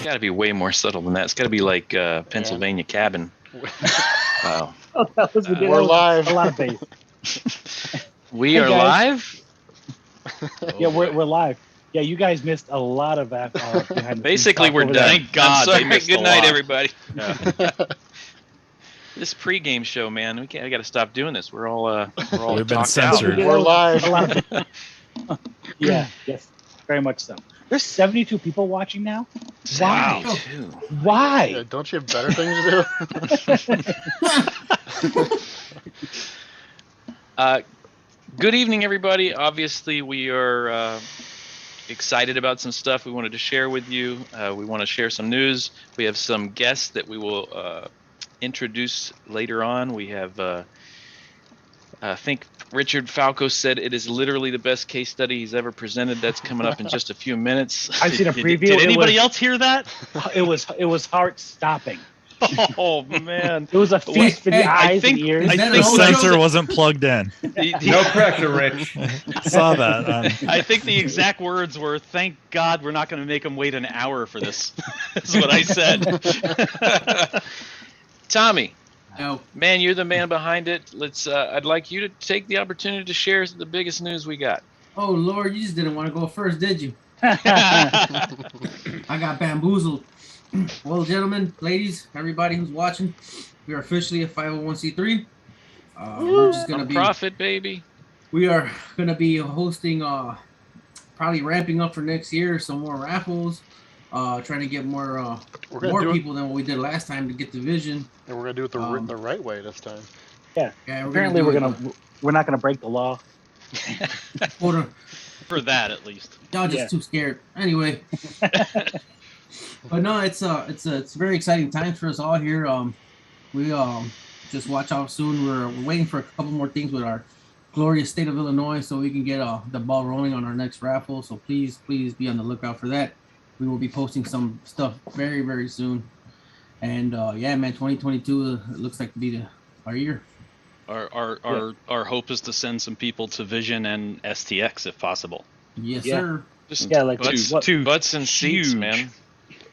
got to be way more subtle than that. It's got to be like Pennsylvania Cabin. Wow. We're live. A lot of bass. We Hey, are guys. live? Yeah, we're live. Yeah, you guys missed a lot of behind the scenes Basically, stuff we're over done. there. Thank God I'm sorry. they missed Good a night, lot. everybody. Yeah. This pregame show, man. I got to stop doing this. We're all We've been talked out. censored. We're live. A lot of yeah, yes, very much so. There's 72 people watching now. Why? 72. Why? Yeah, don't you have better things to do? Good evening, everybody. Obviously, we are excited about some stuff we wanted to share with you. We want to share some news. We have some guests that we will introduce later on. We have, I think Richard Falco said it is literally the best case study he's ever presented. That's coming up in just a few minutes. I've seen a preview. Did anybody else hear that? It was heart stopping. Oh man! It was a feast for the eyes think- and ears. I The think sensor wasn't plugged in. No pressure, Rich. Saw that. I think the exact words were, "Thank God we're not going to make them wait an hour for this." Is what I said. Tommy, No. man, you're the man behind it. Let's. I'd like you to take the opportunity to share the biggest news we got. Oh Lord, you just didn't want to go first, did you? I got bamboozled. Well, gentlemen, ladies, everybody who's watching, we are officially a 501c3. We're just gonna be Profit, baby. We are gonna be hosting, probably ramping up for next year, some more raffles. Trying to get more We're gonna more do people than what we did last time to get the vision. it. And we're gonna do it the right way this time. Yeah. Apparently, Apparently, we're not gonna break the law. For that, at least. Y'all just too scared. Anyway. But no, it's very exciting times for us all here. We just watch out soon. We're waiting for a couple more things with our glorious state of Illinois, so we can get the ball rolling on our next raffle. So please be on the lookout for that. We will be posting some stuff very, very soon. And yeah, man, 2022 it looks like to be our year. Our hope is to send some people to Vision and STX if possible. Yes, Yeah. sir. Just Yeah, like Two butts and seats, huge, man.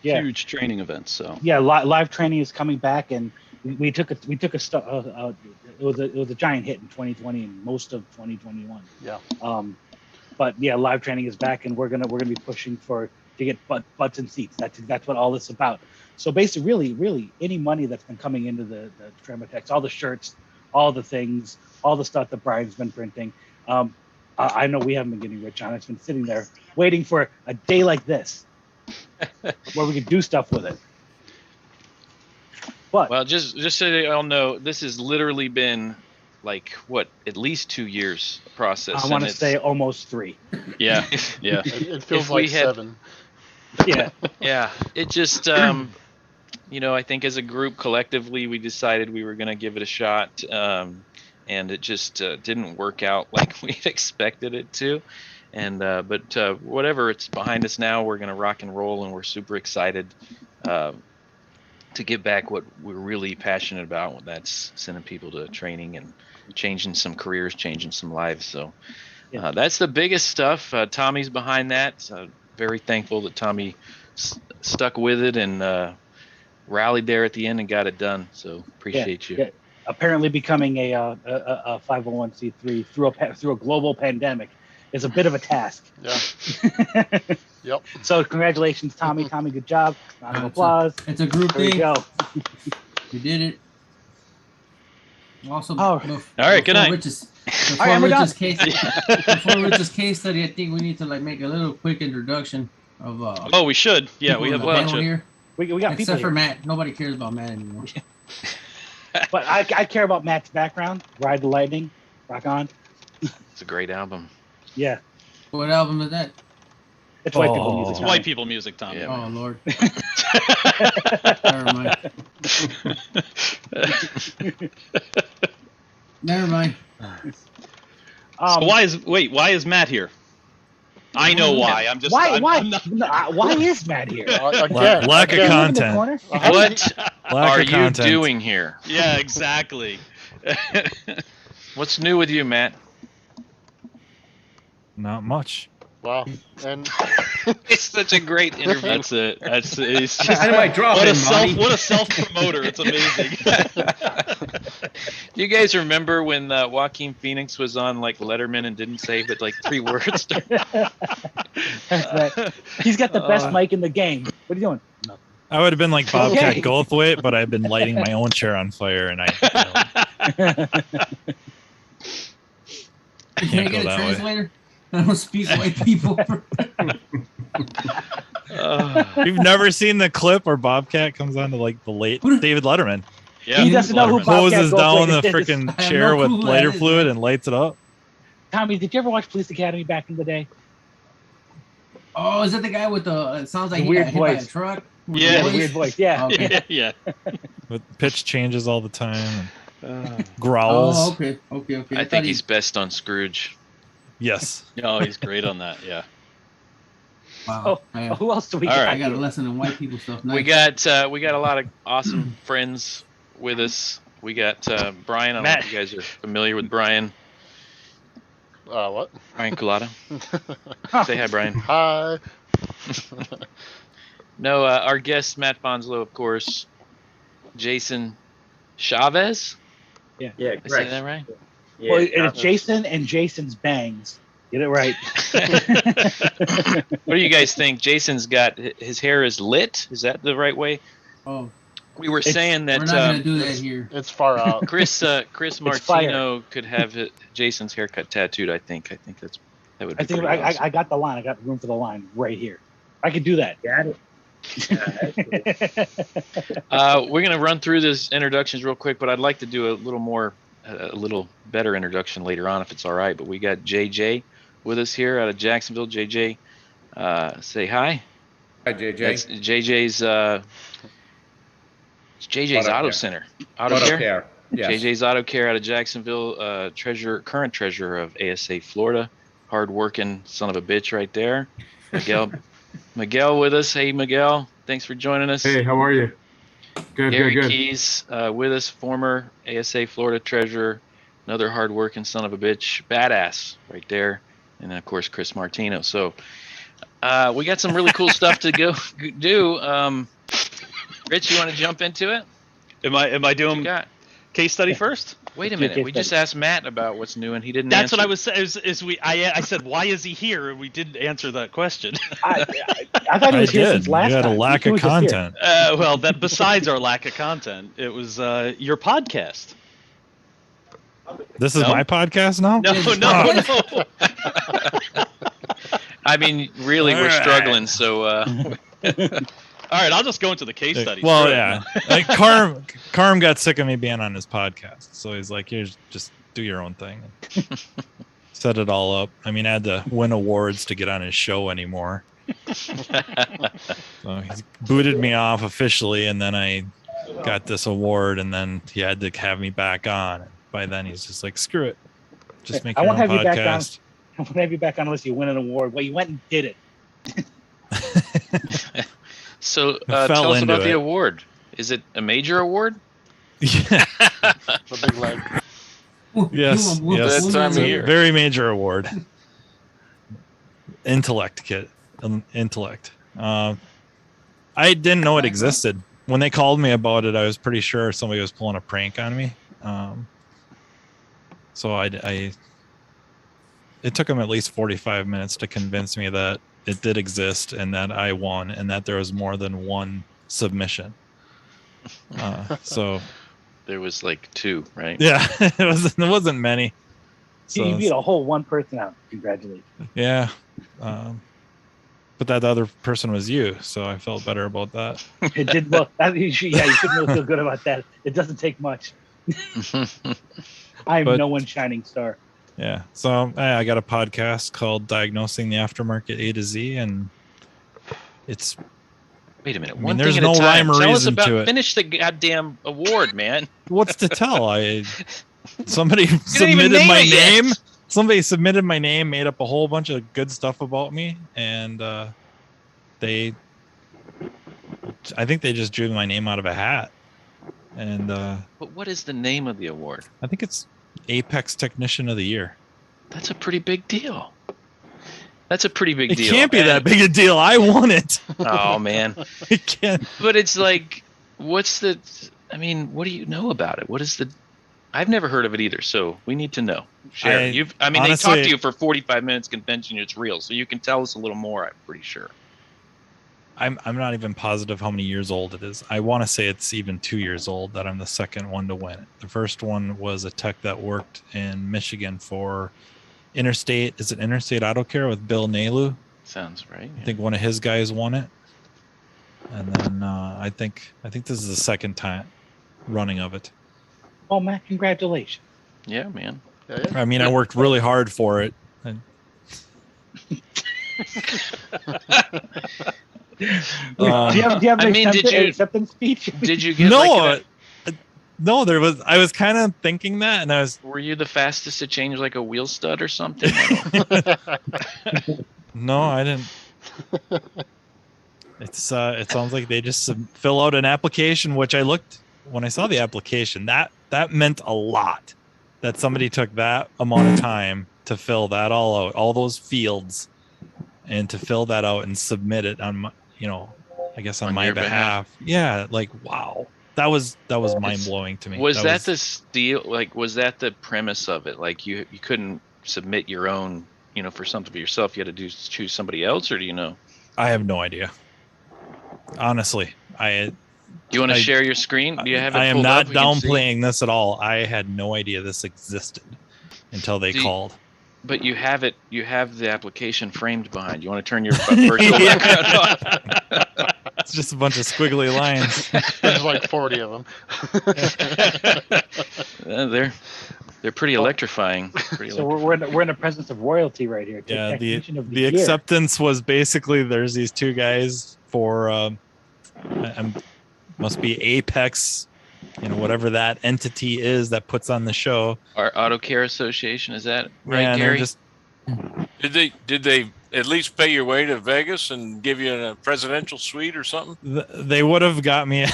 Yeah. huge training events. So Yeah, live training is coming back, and we took a it was a giant hit in 2020 and most of 2021. Yeah. But yeah, live training is back, and we're gonna be pushing to get butts and seats. That's what all this is about. So basically, really, any money that's been coming into the Trematex, all the shirts, all the things, all the stuff that Brian's been printing. I know we haven't been getting rich on it. It's been sitting there waiting for a day like this where we could do stuff with it. But Well, just so they all know, this has literally been like at least 2 years process. I want to and say almost 3. yeah. It feels If we like had- 7. Yeah. Yeah, it just I think as a group collectively we decided we were going to give it a shot, and it just didn't work out like we expected it to. And but whatever, it's behind us now. We're going to rock and roll, and we're super excited to get back what we're really passionate about. That's sending people to training and changing some careers, changing some lives. So that's the biggest stuff. Tommy's behind that. Very thankful that Tommy stuck with it and rallied there at the end and got it done. So appreciate you. Yeah. Apparently, becoming a 501c3 through a global pandemic is a bit of a task. Yeah. Yep. So congratulations, Tommy. Tommy, good job. Round of applause. It's a group There you thing. go. You did it. Also, Oh. All right, good night. All right, we're done. Before Rich's case study, I think we need to make a little quick introduction of Oh, we should. Yeah, people we in have a the bunch panel of. here. We got people Except for here. Matt. Nobody cares about Matt anymore. But I care about Matt's background. Ride the Lightning. Rock on. It's a great album. Yeah. What album is that? It's white people Oh. music. It's Tommy. white people music, Tom. Yeah. Oh Lord. Never mind. So why is Matt here? I know why. I'm just Why? I'm not- Why is Matt here? Again, Lack of again. content. Corner? What Lack are of you content. doing here? Yeah, exactly. What's new with you, Matt? Not much. Wow. And It's such a great interview. That's it. It's just Dynamite drop what in, a self promoter. It's amazing. Do you guys remember when Joaquin Phoenix was on like Letterman and didn't say but like 3 words? That's right. He's got the best mic in the game. What are you doing? Nothing. I would have been like Bobcat Okay. Goldthwait, but I've been lighting my own chair on fire, and Can I Can't get go a that way. translator? I don't speak white people. You've never seen the clip where Bobcat comes on to like the late David Letterman, Yeah. He doesn't know who Letterman. Bobcat closes down the Goldthwait is. freaking I have chair no with clue who that lighter is, fluid man. and lights it up. Tommy, did you ever watch Police Academy back in the day? Oh, is that the guy with the? It sounds like The he weird got hit by a voice. truck. With Yeah. the The weird voice. Yeah. Okay. Yeah. With pitch changes all the time, and Oh, growls. okay. I thought think he- he's best on Scrooge. Yes. Oh, he's great on that. Yeah. Wow. Oh, who else do we All got? right. I got a lesson in white people stuff. We Nice. got a lot of awesome friends with us. We got Brian. I don't know Matt. if you guys are familiar with Brian. what? Brian Culata. Say hi, Brian. Hi. No, our guest Matt Bonslow, of course. Jason Chavez. Yeah, Did I say that right? Yeah, Well, it's Jason and Jason's bangs. Get it right. What do you guys think? Jason's got his hair is lit. Is that the right way? Oh, We were It's- saying that we're not gonna do that here. It's far out. Chris fire. Martino could have Jason's haircut tattooed. I think that would be I think pretty awesome. I got the line. I got room for the line right here. I could do that. Got it. We're gonna run through this introductions real quick, but I'd like to do a little better introduction later on if it's all right. But we got JJ with us here out of Jacksonville. JJ, say hi. Hi, JJ. That's JJ's Auto Auto Care. Center. Auto Care. Care. Yes. JJ's Auto Care out of Jacksonville. Current treasurer of ASA Florida. Hard-working son of a bitch right there. Miguel with us. Hey, Miguel. Thanks for joining us. Hey, how are you? Good, Gary good, good. Keys with us, former ASA Florida treasurer, another hardworking son of a bitch, badass right there, and then of course Chris Martino. So we got some really cool stuff to go do. Rich, you want to jump into it? Am I What you doing got? case study first? Wait a Do minute. case We just study. asked Matt about what's new, and he didn't. That's answer. what I was saying. I said, why is he here? And we didn't answer that question. I thought he I was here did. since last You had time. a lack He of was just here. content. Well, that besides our lack of content, it was your podcast. This is No? my podcast now? No. I mean, really, All we're right. struggling. So All right, I'll just go into the case study. Well, Screw it. yeah. Like Carm got sick of me being on his podcast, so he's like, "Here, just do your own thing." Set it all up. I mean, I had to win awards to get on his show anymore. So he booted me off officially, and then I got this award, and then he had to have me back on. By then, he's just like, "Screw it, just make I your won't own have you back on. podcast." I won't have you back on unless you win an award. Well, you went and did it. so I fell tell us into about the it. award. Is it a major award? Yeah. The big leg. Yes, yes. That time of It's a year. very major award. Intellect kit. Intellect. I didn't know it existed. When they called me about it, I was pretty sure somebody was pulling a prank on me. So it took them at least 45 minutes to convince me that it did exist and that I won and that there was more than one submission. So There was like 2, right? yeah, it wasn't many. So You beat a whole one person out. Congratulations. yeah, but that other person was you, so I felt better about that. It did well. You should really feel good about that. It doesn't take much. I am But- no one shining star. Yeah, so I got a podcast called Diagnosing the Aftermarket A to Z, and it's Wait a minute. I mean, One there's thing at no a time. rhyme or Tell us reason about. to it. Finish the goddamn award, man. what's to tell. Somebody didn't even submitted name my it yet. name. Somebody submitted my name, made up a whole bunch of good stuff about me, and I think they just drew my name out of a hat. And But what is the name of the award? I think it's Apex Technician of the Year. That's a pretty big deal. That's a pretty big It deal. can't be that big a deal. I won it. Oh man. It can't. But it's like, what do you know about it? I've never heard of it either, so we need to know. Share. honestly, they talked to you for 45 minutes convention, it's real, so you can tell us a little more, I'm pretty sure. I'm not even positive how many years old it is. I want to say it's even 2 years old that I'm the second one to win it. The first one was a tech that worked in Michigan for Interstate Auto Care with Bill Nalu. Sounds right. I think one of his guys won it. And then I think this is the second time running of it. Oh, Matt, congratulations. Yeah, man. Yeah. I mean, I worked really hard for it. And, Do you have an acceptance speech? Did you get no, I was kind of thinking that, and were you the fastest to change like a wheel stud or something? No, I didn't. It sounds like they just fill out an application, which when I saw the application, that meant a lot, that somebody took that amount of time to fill that all out, all those fields, and to fill that out and submit it on my, I guess on my behalf. Yeah, like wow. That was mind blowing to me. Was that the deal? Like, was that the premise of it? Like, you couldn't submit your own, for something for yourself. You had to choose somebody else, or do you know? I have no idea. Honestly, Do you want to share your screen? Do you have it? I am pulled not up? We can see? downplaying this at all. I had no idea this existed until they called. But you have it. You have the application framed behind. You want to turn your virtual background off? It's just a bunch of squiggly lines. There's like 40 of them. They're pretty electrifying. So we're in the presence of royalty right here. Yeah, the acceptance was basically there's these two guys for must be Apex, whatever that entity is that puts on the show. Our Auto Care Association, is that right, yeah, Gary? Did they at least pay your way to Vegas and give you a presidential suite or something? They would have got me.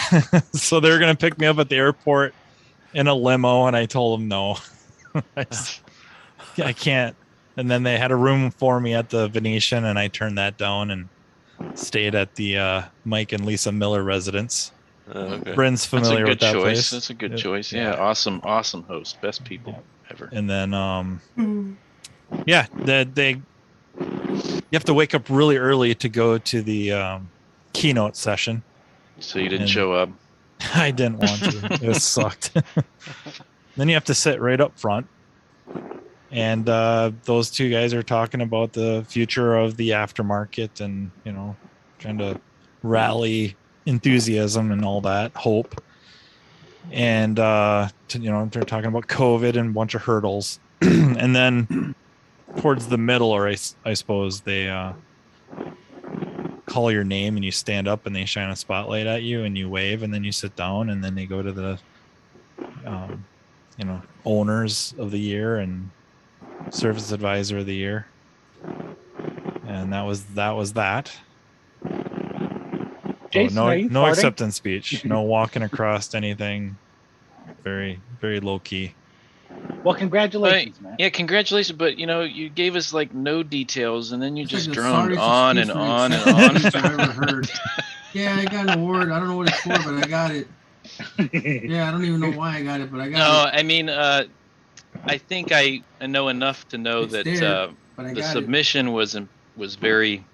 So they were going to pick me up at the airport in a limo, and I told them no. I can't. And then they had a room for me at the Venetian, and I turned that down and stayed at the Mike and Lisa Miller residence. Okay. Bryn's familiar with that place. That's a good choice. Yeah, awesome host, best people ever. And then, you have to wake up really early to go to the keynote session. So you didn't show up? I didn't want to. It sucked. Then you have to sit right up front. And those two guys are talking about the future of the aftermarket and, trying to rally enthusiasm and all that, hope. And, they're talking about COVID and a bunch of hurdles. And then towards the middle, or I suppose they call your name and you stand up and they shine a spotlight at you and you wave and then you sit down and then they go to the, owners of the year and service advisor of the year. And that was that. Jason, no acceptance speech, no walking across anything. Very, very low key. Well, congratulations, man. Yeah, congratulations. But you gave us like no details, and then you just droned on and on and on. I've ever heard. Yeah, I got an award. I don't know what it's for, but I got it. Yeah, I don't even know why I got it, but I got it. No, I mean, I think I know enough to know that the submission was very,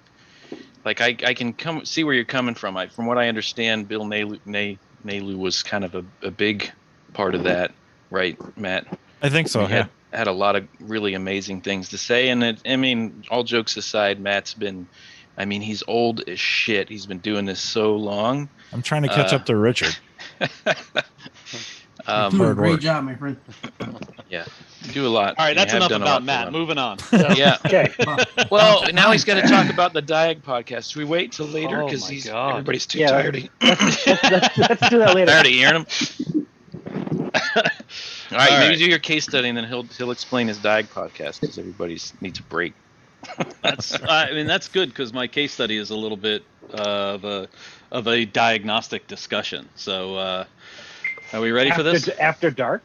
like I can see where you're coming from. From what I understand, Bill Nalu was kind of a big part of that, right, Matt? I think so. He had a lot of really amazing things to say, and all jokes aside, Matt's been. I mean, he's old as shit. He's been doing this so long. I'm trying to catch up to Richard. Doing a great job, my friend. Yeah, you do a lot. All right, that's enough about Matt. Moving on. Yeah. Okay. Well, now he's got to talk about the Diag podcast. Should we wait till later because everybody's too tired? Let's do that later. Tired of hearing him. All right, maybe do your case study and then he'll explain his Diag podcast because everybody needs a break. That's good because my case study is a little bit of a diagnostic discussion. So, are we ready for this? After dark?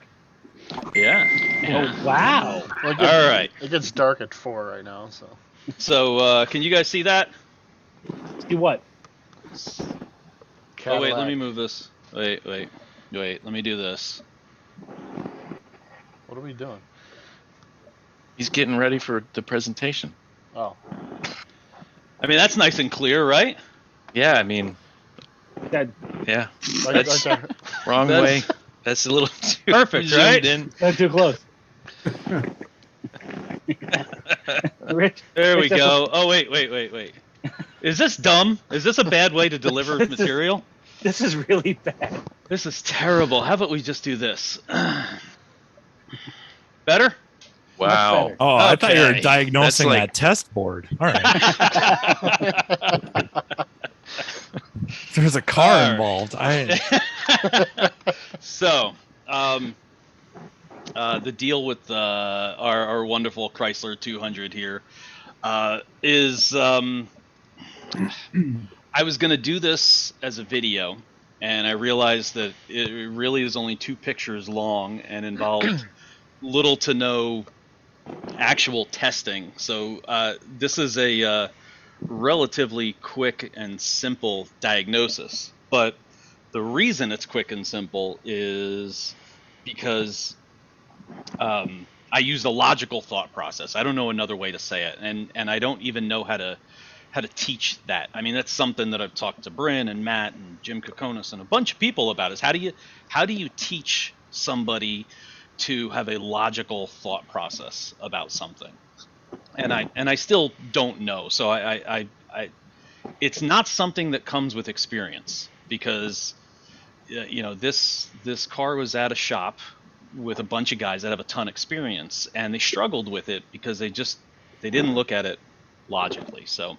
Yeah. Oh, wow. Well, All right. It gets dark at 4 right now, so. So can you guys see that? See what? Oh wait, let me move this. Wait, let me do this. What are we doing? He's getting ready for the presentation. Oh. I mean, that's nice and clear, right? Yeah, I mean, That yeah. Like, That's like wrong That's- way. That's a little too Perfect, zoomed right? in. that's too close. Rich. There we Rich, that's go. Oh wait. Is this dumb? Is this a bad way to deliver This is- material? This is really bad. This is terrible. How about we just do this? Better? Wow. better. Oh, I thought you were Okay. diagnosing That's like- that test board. All right. There's a car All right. involved. So, the deal with our wonderful Chrysler 200 here is I was going to do this as a video, and I realized that it really is only 2 pictures long and involved little to no actual testing. So this is a relatively quick and simple diagnosis. But the reason it's quick and simple is because I used a logical thought process. I don't know another way to say it, and I don't even know how to teach that. I mean, that's something that I've talked to Bryn and Matt and Jim Kokonis and a bunch of people about. Is how do you teach somebody to have a logical thought process about something? And I still don't know. So I it's not something that comes with experience, because this car was at a shop with a bunch of guys that have a ton of experience, and they struggled with it because they didn't look at it logically. So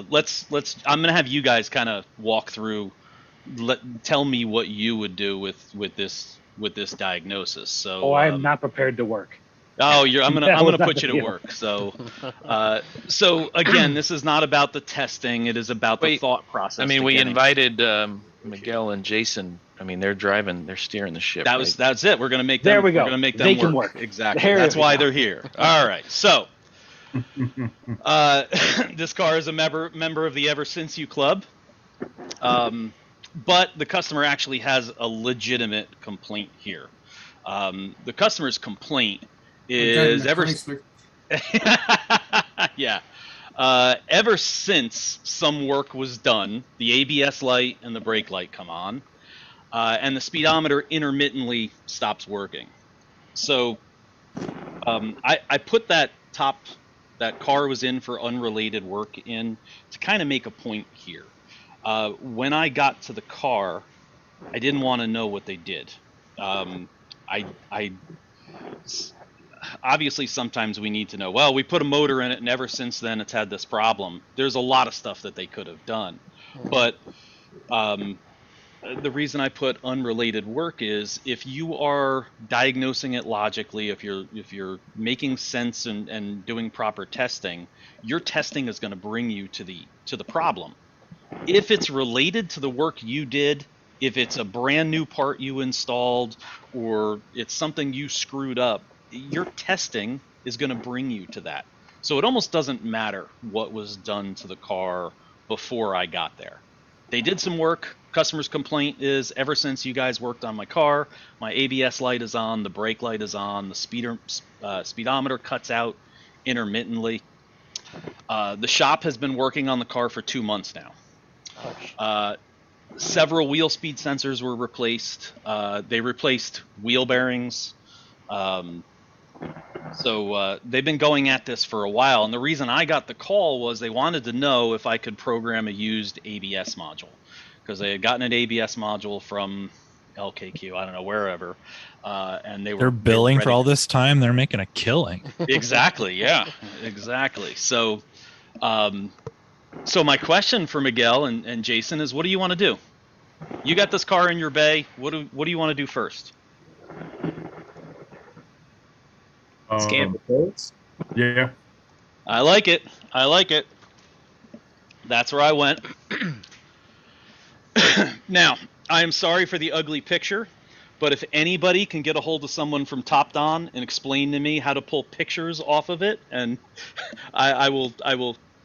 let's I'm gonna have you guys kind of walk through. Tell me what you would do with this diagnosis. So I'm not prepared to work. Oh, I'm That gonna was not put the you to deal. work. So again, this is not about the testing. It is about the Wait, thought process. I mean, to we getting- invited Miguel and Jason. I mean, they're steering the ship. That's it. We're gonna make them. There we go. We're gonna make them They can work. Exactly. There That's we why go. they're here. All right. So this car is a member of the Ever Since You Club. But the customer actually has a legitimate complaint here. The customer's complaint is yeah. Ever since some work was done, the ABS light and the brake light come on, and the speedometer intermittently stops working. So I put that car was in for unrelated work in to kind of make a point here. When I got to the car, I didn't want to know what they did. Obviously sometimes we need to know, well, we put a motor in it and ever since then it's had this problem. There's a lot of stuff that they could have done. But the reason I put unrelated work is if you are diagnosing it logically, if you're making sense and doing proper testing, your testing is going to bring you to the problem. If it's related to the work you did, if it's a brand new part you installed, or it's something you screwed up, your testing is going to bring you to that. So it almost doesn't matter what was done to the car before I got there. They did some work. Customer's complaint is, ever since you guys worked on my car, my ABS light is on, the brake light is on, the speedometer cuts out intermittently. The shop has been working on the car for 2 months now. Several wheel speed sensors were replaced. They replaced wheel bearings. So they've been going at this for a while. And the reason I got the call was they wanted to know if I could program a used ABS module, because they had gotten an ABS module from LKQ, I don't know, wherever. And They're billing for all this time. They're making a killing. Exactly. Yeah, exactly. So, so my question for Miguel and Jason is, what do you want to do? You got this car in your bay. What do you want to do first? Scan the codes. Yeah. I like it. I like it. That's where I went. Now, I am sorry for the ugly picture, But if anybody can get a hold of someone from TopDon and explain to me how to pull pictures off of it, and I will.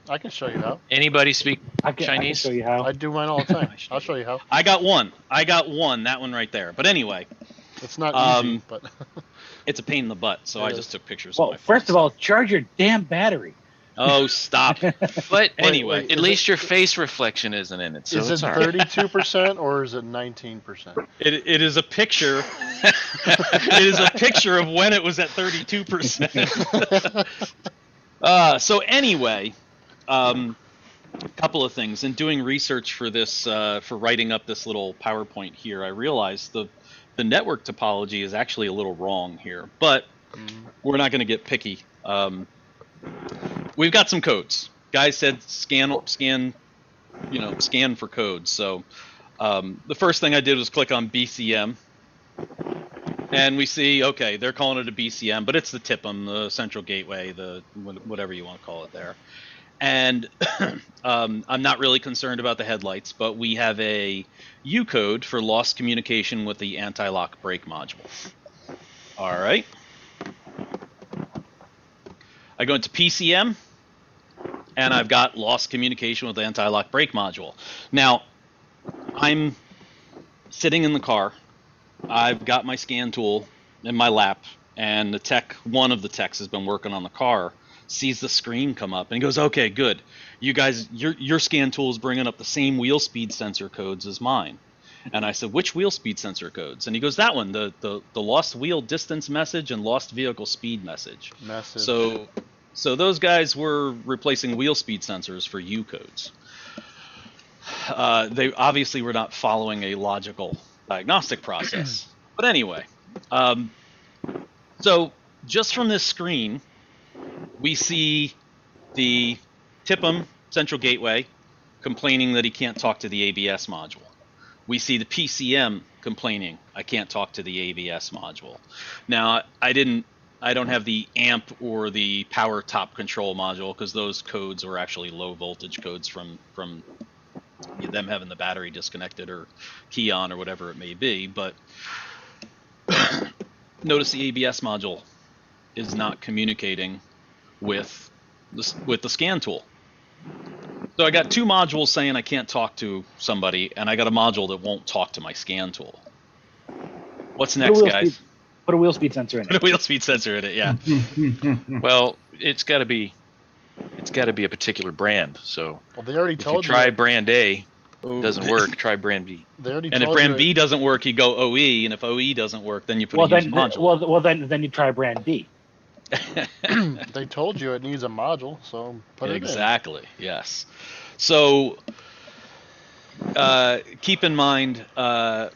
I can show you how. Anybody speak I can Chinese? show you how. I do mine all the time. I'll show you how. I got one. That one right there. But anyway, It's not easy, but it's a pain in the butt. So I just took pictures. Well, on my phone. first of all, charge your damn battery. Oh, stop. But Anyway, at least your face reflection isn't in it, so is it's it all right. 32% or is it 19%? it is a picture. It is a picture of when it was at 32%. So anyway, couple of things. In doing research for this, for writing up this little PowerPoint here, I realized the network topology is actually a little wrong here, but we're not going to get picky. We've got some codes. Guys said scan for codes. So the first thing I did was click on BCM, and we see, okay, they're calling it a BCM, but it's the TIPM, the central gateway, the whatever you want to call it there. And I'm not really concerned about the headlights, but we have a U code for lost communication with the anti-lock brake module. All right. I go into PCM, and I've got lost communication with the anti-lock brake module. Now, I'm sitting in the car. I've got my scan tool in my lap, and one of the techs has been working on the car, sees the screen come up, and he goes, okay, good. You guys, your scan tool is bringing up the same wheel speed sensor codes as mine. And I said, which wheel speed sensor codes? And he goes, that one, the lost wheel distance message and lost vehicle speed message. So those guys were replacing wheel speed sensors for U codes. They obviously were not following a logical diagnostic process. But anyway, so just from this screen, we see the TIPM central gateway complaining that he can't talk to the ABS module. We see the PCM complaining, I can't talk to the ABS module. Now, I don't have the amp or the power top control module because those codes were actually low voltage codes from them having the battery disconnected or key on or whatever it may be. But notice the ABS module is not communicating with the scan tool. So I got two modules saying I can't talk to somebody, and I got a module that won't talk to my scan tool. What's next, guys? Put a wheel speed sensor in it. Put a wheel speed sensor in it, yeah. Well, it's got to be a particular brand. So they already if you try brand A, it doesn't work. Try brand B. And if brand B doesn't work, you go OE, and if OE doesn't work, then you put a used module. Then you try brand B. They told you it needs a module, so put it in. Exactly, yes. So keep in mind, I'm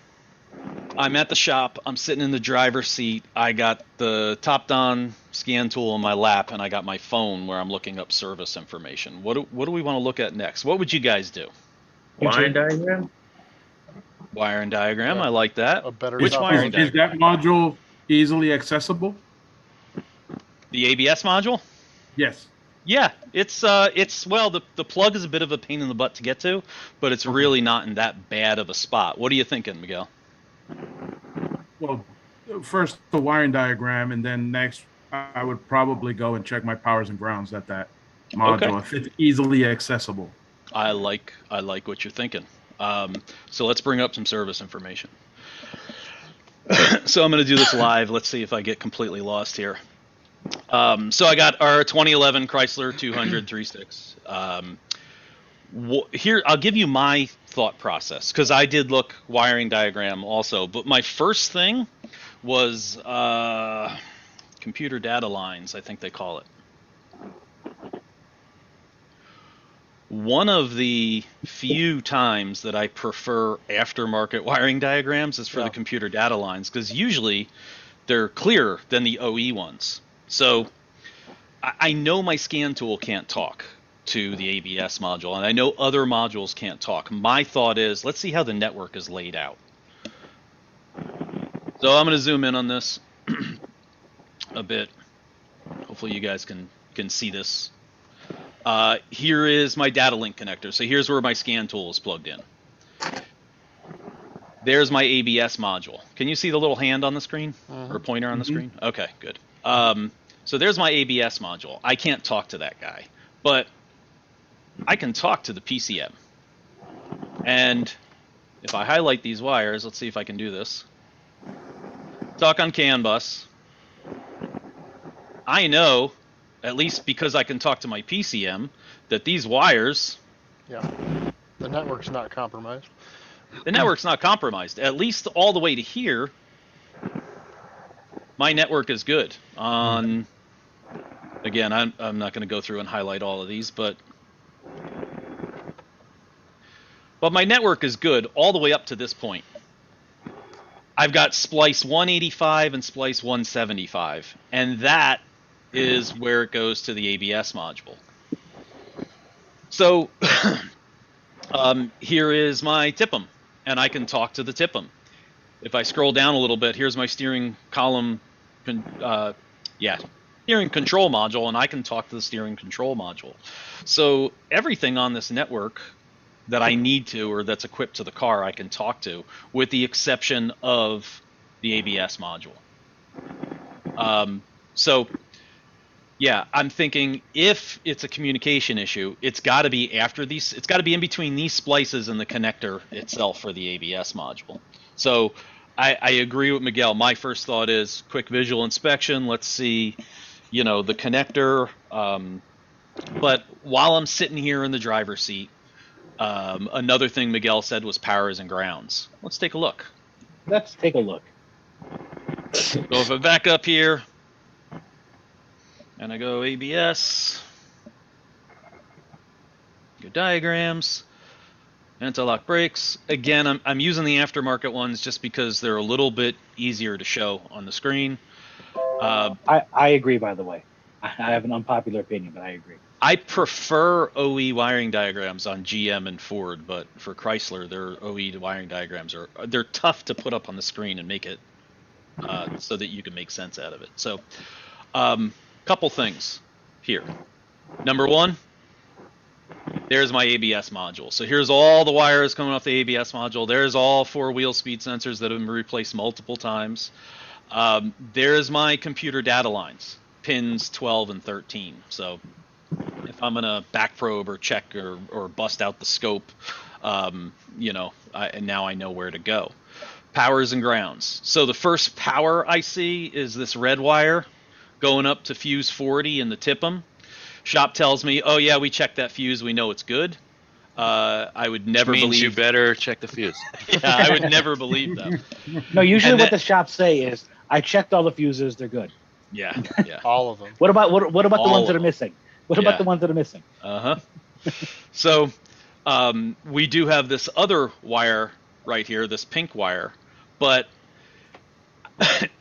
at the shop. I'm sitting in the driver's seat. I got the top-down scan tool in my lap, and I got my phone where I'm looking up service information. What do we want to look at next? What would you guys do? Wiring diagram? Wiring diagram, yeah. I like that. Which wiring diagram? Is that module easily accessible? The ABS module? Yes. Yeah, it's well, the plug is a bit of a pain in the butt to get to, but it's really not in that bad of a spot. What are you thinking, Miguel? Well, first the wiring diagram, and then next I would probably go and check my powers and grounds at that module if it's easily accessible. I like what you're thinking. So let's bring up some service information. So I'm going to do this live. Let's see if I get completely lost here. So I got our 2011 Chrysler 200 3.6. Here, I'll give you my thought process, because I did look wiring diagram also. But my first thing was computer data lines, I think they call it. One of the few times that I prefer aftermarket wiring diagrams is for the computer data lines, because usually they're clearer than the OE ones. So I know my scan tool can't talk to the ABS module, and I know other modules can't talk. My thought is, let's see how the network is laid out. So I'm going to zoom in on this a bit. Hopefully you guys can see this. Here is my data link connector. So here's where my scan tool is plugged in. There's my ABS module. Can you see the little hand on the screen Mhm. or pointer on the screen? Okay, good. So there's my ABS module. I can't talk to that guy, but I can talk to the PCM. And if I highlight these wires, let's see if I can do this. Talk on CAN bus. I know, at least because I can talk to my PCM, that these wires, Yeah. The network's not compromised. the network's not compromised. At least all the way to here, my network is good. On, again, I'm not going to go through and highlight all of these, but my network is good all the way up to this point. I've got splice 185 and splice 175, and that is where it goes to the ABS module. So here is my TIPM, and I can talk to the TIPM. If I scroll down a little bit, here's my steering column, steering control module, and I can talk to the steering control module. So everything on this network that I need to, or that's equipped to the car, I can talk to, with the exception of the ABS module. So yeah, I'm thinking if it's a communication issue, it's got to be after these, it's got to be in between these splices and the connector itself for the ABS module. So I agree with Miguel. My first thought is quick visual inspection. Let's see, the connector. But while I'm sitting here in the driver's seat, another thing Miguel said was powers and grounds. Let's take a look. Let's take a look. So if I back up here and I go ABS, go diagrams, anti-lock brakes. Again, I'm using the aftermarket ones just because they're a little bit easier to show on the screen. I agree, by the way. I have an unpopular opinion, but I agree. I prefer OE wiring diagrams on GM and Ford, but for Chrysler, their OE wiring diagrams they're tough to put up on the screen and make it so that you can make sense out of it. So, couple things here. Number one, there's my ABS module. So here's all the wires coming off the ABS module. There's all 4-wheel speed sensors that have been replaced multiple times. There's my computer data lines, pins 12 and 13. So if I'm gonna back probe or check or bust out the scope, and now I know where to go. Powers and grounds. So the first power I see is this red wire going up to fuse 40 in the TIPM. Shop tells me, oh yeah, we checked that fuse, we know it's good. I would never believe you better check the fuse. Yeah, I would never believe them. No, usually what the shops say is, I checked all the fuses, they're good. Yeah. All of them. What about the ones that are them. missing? What about the ones that are missing? So we do have this other wire right here, this pink wire, but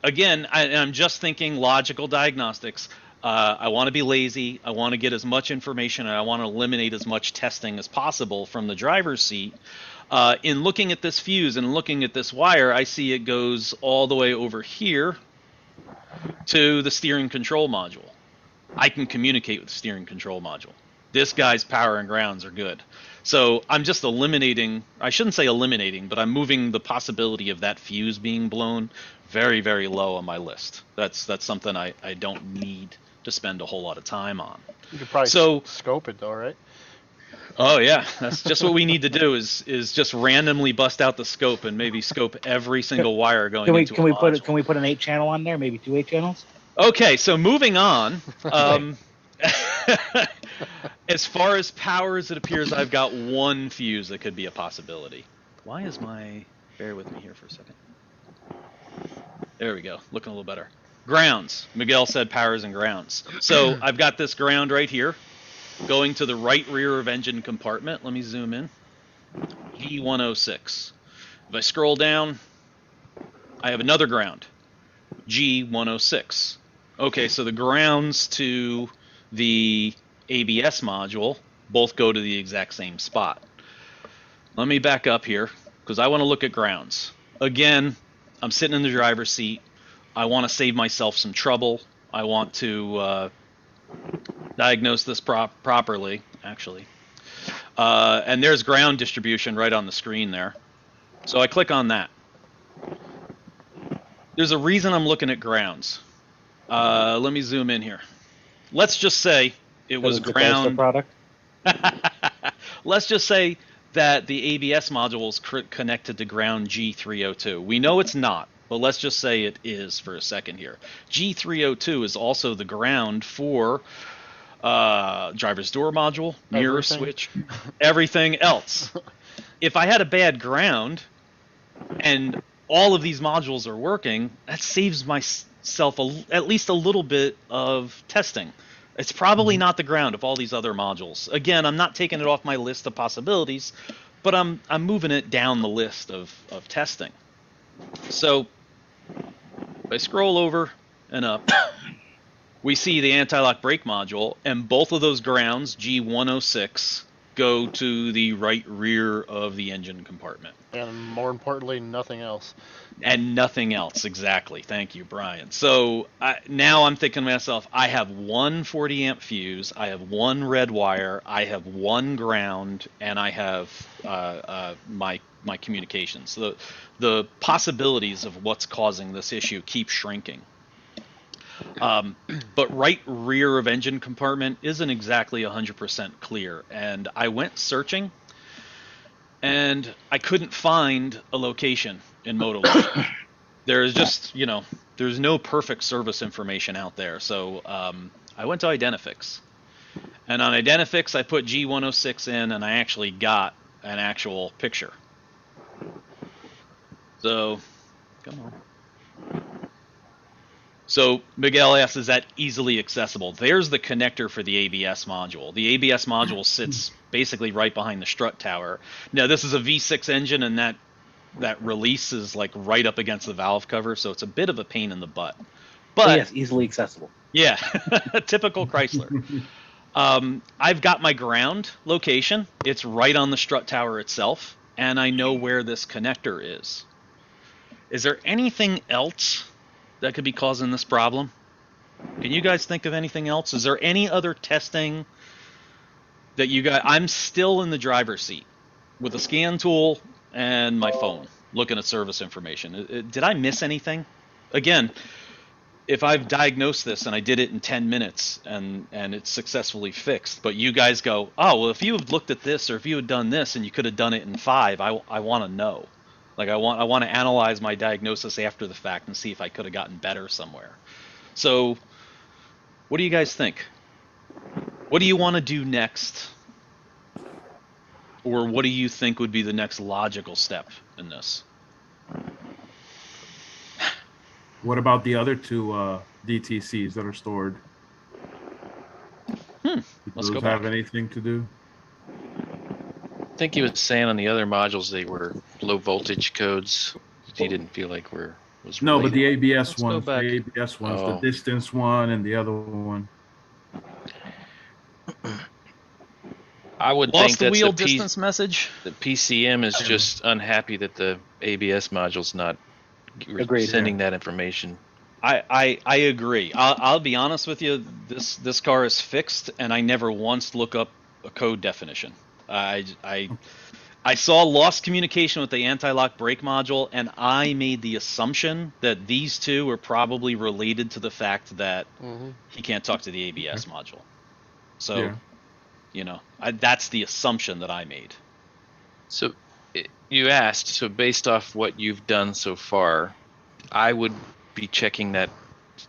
again, I'm just thinking logical diagnostics. I want to be lazy. I want to get as much information, and I want to eliminate as much testing as possible from the driver's seat. In looking at this fuse and looking at this wire, I see it goes all the way over here to the steering control module. I can communicate with the steering control module. This guy's power and grounds are good. So I'm just eliminating, I shouldn't say eliminating, but I'm moving the possibility of that fuse being blown very, very low on my list. That's something I don't need to spend a whole lot of time on. You could probably scope it though, right? Oh yeah, that's just what we need to do is just randomly bust out the scope and maybe scope every single wire going into can we put an 8-channel on there? Maybe 2 8-channels? Okay, so moving on. As far as powers, it appears I've got one fuse that could be a possibility. Why is bear with me here for a second. There we go, looking a little better. Grounds. Miguel said powers and grounds. So I've got this ground right here going to the right rear of engine compartment. Let me zoom in. G106. If I scroll down, I have another ground, G106. Okay, so the grounds to the ABS module both go to the exact same spot. Let me back up here because I want to look at grounds. Again, I'm sitting in the driver's seat. I want to save myself some trouble. I want to diagnose this properly, actually. And there's ground distribution right on the screen there. So I click on that. There's a reason I'm looking at grounds. Let me zoom in here. Let's just say it was ground product. Let's just say that the ABS module is connected to ground G302. We know it's not, but let's just say it is for a second here. G302 is also the ground for driver's door module, mirror switch, everything else. If I had a bad ground and all of these modules are working, that saves myself at least a little bit of testing. It's probably not the ground of all these other modules. Again, I'm not taking it off my list of possibilities, but I'm moving it down the list of testing. So if I scroll over and up, we see the anti-lock brake module, and both of those grounds, G106, go to the right rear of the engine compartment. And more importantly, nothing else. And nothing else, exactly. Thank you, Brian. So now I'm thinking to myself, I have one 40 amp fuse, I have one red wire, I have one ground, and I have my communications. So the possibilities of what's causing this issue keep shrinking. But right rear of engine compartment isn't exactly 100% clear. And I went searching, and I couldn't find a location in Motolink. There's just, there's no perfect service information out there. So I went to Identifix. And on Identifix, I put G106 in, and I actually got an actual picture. So, come on. So Miguel asks, is that easily accessible? There's the connector for the ABS module. The ABS module sits basically right behind the strut tower. Now, this is a V6 engine, and that release is like right up against the valve cover, so it's a bit of a pain in the butt. But yes, easily accessible. Yeah, typical Chrysler. I've got my ground location. It's right on the strut tower itself, and I know where this connector is. Is there anything else that could be causing this problem? Can you guys think of anything else? Is there any other testing that you guys... I'm still in the driver's seat with a scan tool and my phone looking at service information. Did I miss anything? Again, if I've diagnosed this and I did it in 10 minutes and it's successfully fixed, but you guys go, oh, well, if you had looked at this or if you had done this and you could have done it in 5, I want to know. Like I want to analyze my diagnosis after the fact and see if I could have gotten better somewhere. So, what do you guys think? What do you want to do next? Or what do you think would be the next logical step in this? What about the other two DTCs that are stored? Let's go Those have back. anything to do? I think he was saying on the other modules they were low voltage codes. He didn't feel like was No, but the related. ABS Let's go ones, back. the ABS ones, Oh. the distance one and the other one. I would think Lost the that's wheel the distance message? The PCM is just unhappy that the ABS module's not Agreed. sending that information. I agree. I'll be honest with you. This car is fixed, and I never once look up a code definition. I saw lost communication with the anti-lock brake module, and I made the assumption that these two were probably related to the fact that he can't talk to the ABS module. So, that's the assumption that I made. So you asked, so based off what you've done so far, I would be checking that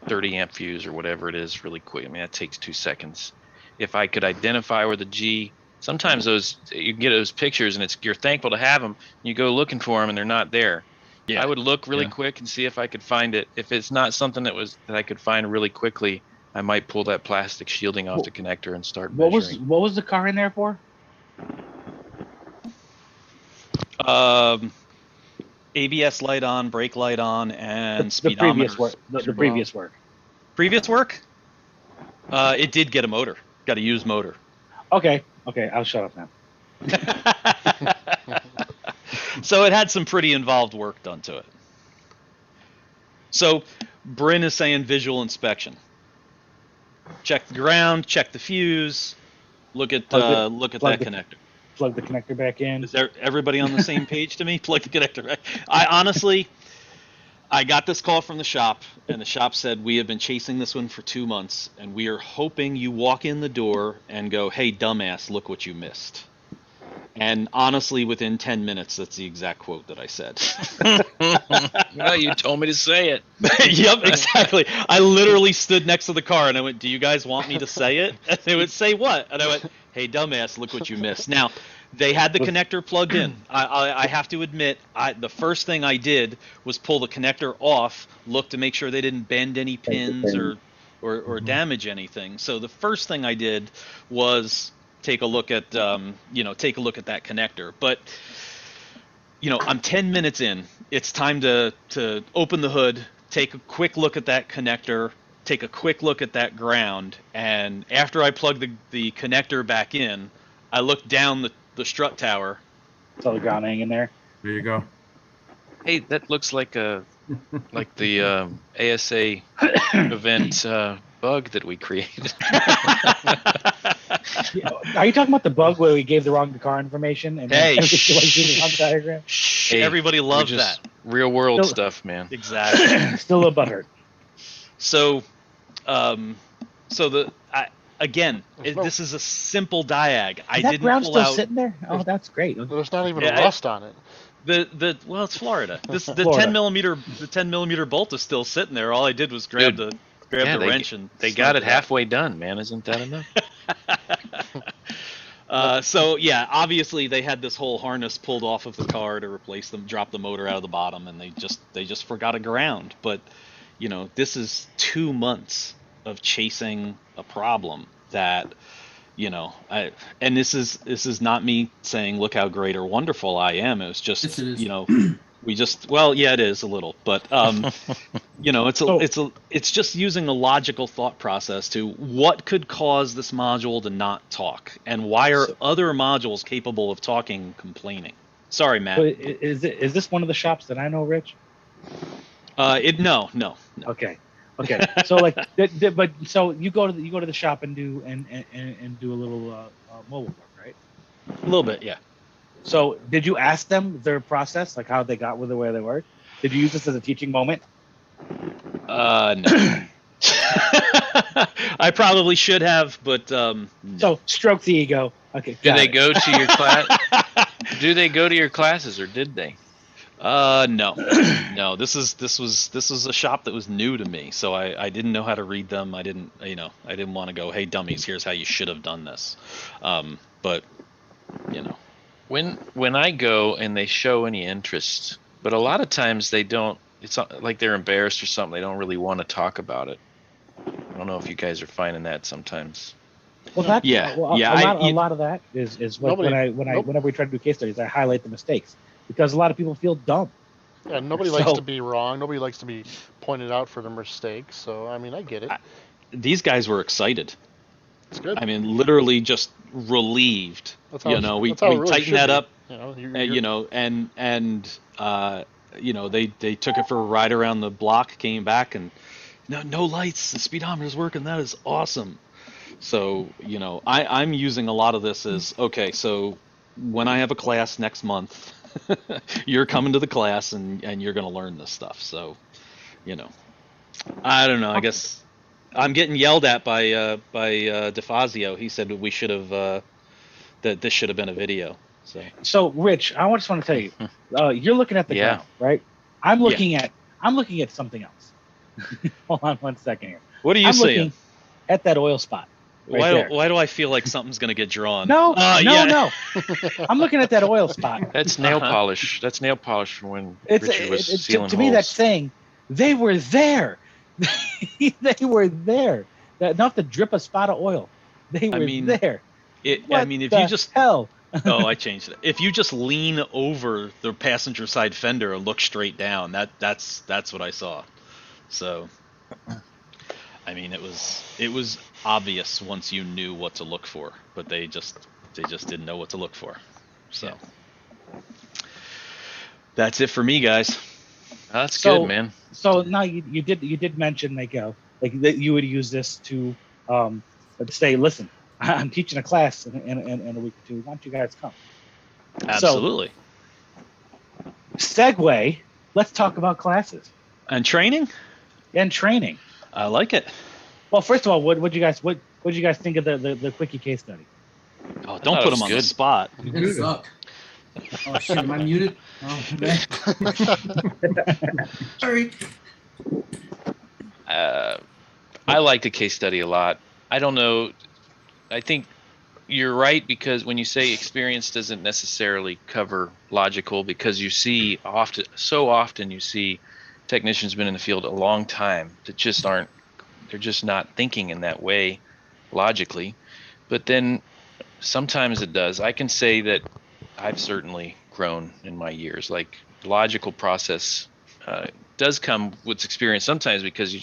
30 amp fuse or whatever it is really quick. I mean, that takes 2 seconds. If I could identify where the G, sometimes you can get those pictures and you're thankful to have them. You go looking for them and they're not there. Yeah. I would look really quick and see if I could find it. If it's not something that I could find really quickly, I might pull that plastic shielding off the connector and start measuring. What was the car in there for? ABS light on, brake light on, and The speedometer. previous work. The previous work. Previous work? It did get a motor. Got a used motor. Okay, I'll shut up now. So it had some pretty involved work done to it. So Bryn is saying visual inspection. Check the ground, check the fuse, look at that connector. plug the connector back in. Is there everybody on the same page to me? Plug the connector back. I honestly, I got this call from the shop, and the shop said, we have been chasing this one for 2 months, and we are hoping you walk in the door and go, hey, dumbass, look what you missed. And honestly, within 10 minutes, that's the exact quote that I said. Well, you told me to say it. Yep, exactly. I literally stood next to the car, and I went, do you guys want me to say it? And they would say what? And I went, hey, dumbass, look what you missed. Now, they had the connector plugged in. I have to admit, the first thing I did was pull the connector off, look to make sure they didn't bend any pins or damage anything. So the first thing I did was take a look at that connector. But I'm 10 minutes in. It's time to open the hood, take a quick look at that connector, take a quick look at that ground, and after I plug the connector back in, I look down the strut tower. Saw the ground hanging there. There you go. Hey, that looks like the ASA event bug that we created. Are you talking about the bug where we gave the wrong car information and hey, the wrong diagram? Hey, everybody loves that. Real world stuff, man. Exactly. Still a butthurt. So, this is a simple diag. I didn't ground pull still out. sitting there? Oh, that's great. There's not even a rust on it. Well, it's Florida. The Florida. 10 millimeter bolt is still sitting there. All I did was grab the wrench and they got it halfway done, man. Isn't that enough? So yeah, obviously they had this whole harness pulled off of the car to replace them, drop the motor out of the bottom, and they just forgot a ground. But this is 2 months of chasing a problem that and this is not me saying look how great or wonderful I am. It was just Yes, it is. It is a little, but it's just using a logical thought process to what could cause this module to not talk, and why are other modules capable of talking and complaining. Sorry, Matt. So is this one of the shops that I know, Rich? No. Okay. So but so you go to the shop and do and do a little mobile work, right? A little bit, yeah. So did you ask them their process, like how they got with where they were? Did you use this as a teaching moment? No. I probably should have, but no. So stroke the ego. Okay. Do they go to your class? Do they go to your classes, or did they? No. This was a shop that was new to me, so I didn't know how to read them. I didn't want to go, hey dummies, here's how you should have done this. But when I go and they show any interest, but a lot of times they don't. It's like they're embarrassed or something. They don't really want to talk about it. I don't know if you guys are finding that sometimes. Well, that's, yeah. A lot of that is what, whenever we try to do case studies, I highlight the mistakes because a lot of people feel dumb. Yeah, nobody likes to be wrong. Nobody likes to be pointed out for their mistakes. So I mean, I get it. These guys were excited. It's good. I mean, literally just relieved. That's how we really tightened that up. They took it for a ride around the block, came back, and no lights. The speedometer's working. That is awesome. So I'm using a lot of this as okay. So when I have a class next month, you're coming to the class and you're going to learn this stuff. So, I don't know. I guess I'm getting yelled at by DeFazio. He said we should have that this should have been a video. So Rich, I just want to tell you, you're looking at the ground, right? I'm looking at something else. Hold on 1 second here. What are you saying? Looking at that oil spot. Right why do I feel like something's gonna get drawn? No. I'm looking at that oil spot. That's nail polish. That's nail polish from when Richard was sealing to me, that's saying they were there. They were there. Not to drip a spot of oil. They were there. If you just hell. Oh, I changed it. If you just lean over the passenger side fender and look straight down, that's what I saw. So, I mean, it was obvious once you knew what to look for, but they just didn't know what to look for. So, that's it for me, guys. That's good, man. So now you did mention like that you would use this to say, listen, I'm teaching a class in a week or two. Why don't you guys come? Absolutely. So, segue. Let's talk about classes And training. I like it. Well, first of all, what did you guys think of the quickie case study? Oh, don't put him on the spot. It sucked. Oh shit, am I muted? Oh, man. Sorry. I like the case study a lot. I don't know. I think you're right, because when you say experience doesn't necessarily cover logical, because you see so often you see technicians been in the field a long time that just they're just not thinking in that way logically. But then sometimes it does. I can say that I've certainly grown in my years. Like, logical process does come with experience sometimes, because you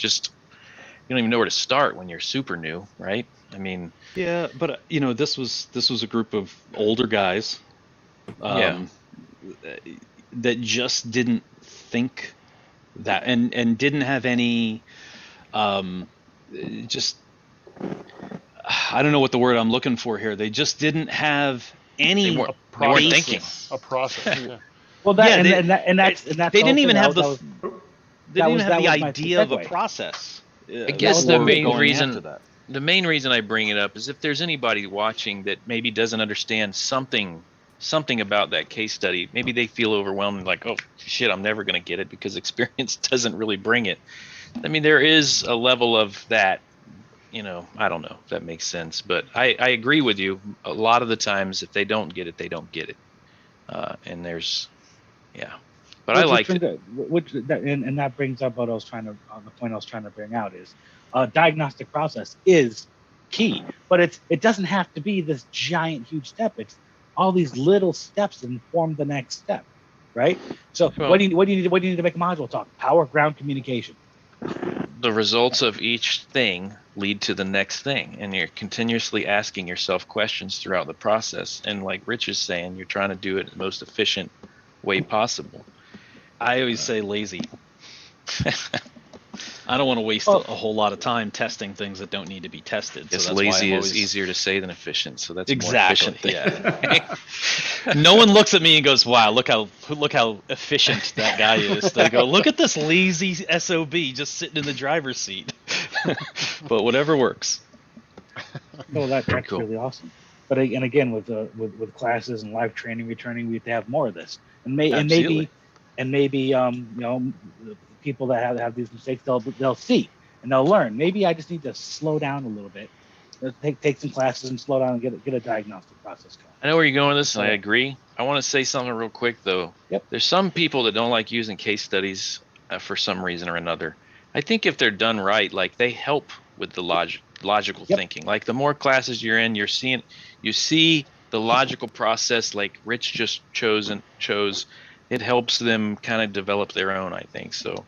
don't even know where to start when you're super new, right? I mean, yeah, but this was a group of older guys, that just didn't think that, and didn't have any, just, I don't know what the word I'm looking for here. They just didn't have any they weren't thinking. A process. Yeah. Well, that's they didn't even have the my idea of a segue. process. I guess the main reason that. The main reason I bring it up is if there's anybody watching that maybe doesn't understand something about that case study, maybe they feel overwhelmed, like, oh shit, I'm never going to get it because experience doesn't really bring it. I mean, there is a level of that, I don't know if that makes sense, but I agree with you. A lot of the times, if they don't get it, they don't get it. And there's, but I liked it. And that brings up what the point I was trying to bring out is, diagnostic process is key, but it doesn't have to be this giant, huge step. It's all these little steps that form the next step, right? So what do you need to make a module talk? Power, ground, communication. The results of each thing lead to the next thing, and you're continuously asking yourself questions throughout the process. And like Rich is saying, you're trying to do it in the most efficient way possible. I always say lazy. I don't want to waste a whole lot of time testing things that don't need to be tested. Yes, so lazy is easier to say than efficient, so that's exactly more efficient. Yeah. No one looks at me and goes, "Wow, look how efficient that guy is." They go, "Look at this lazy SOB just sitting in the driver's seat." But whatever works. Well, that's cool. Really awesome. But again, with classes and live training returning, we have to have more of this, and maybe people that have these mistakes, they'll see and they'll learn. Maybe I just need to slow down a little bit, take some classes and slow down and get a diagnostic process going. I know where you're going with this, and I agree. I want to say something real quick though. Yep. There's some people that don't like using case studies for some reason or another. I think if they're done right, like, they help with the logical thinking. Like, the more classes you're in, you see the logical process, like Rich just chose. It helps them kind of develop their own, I think. So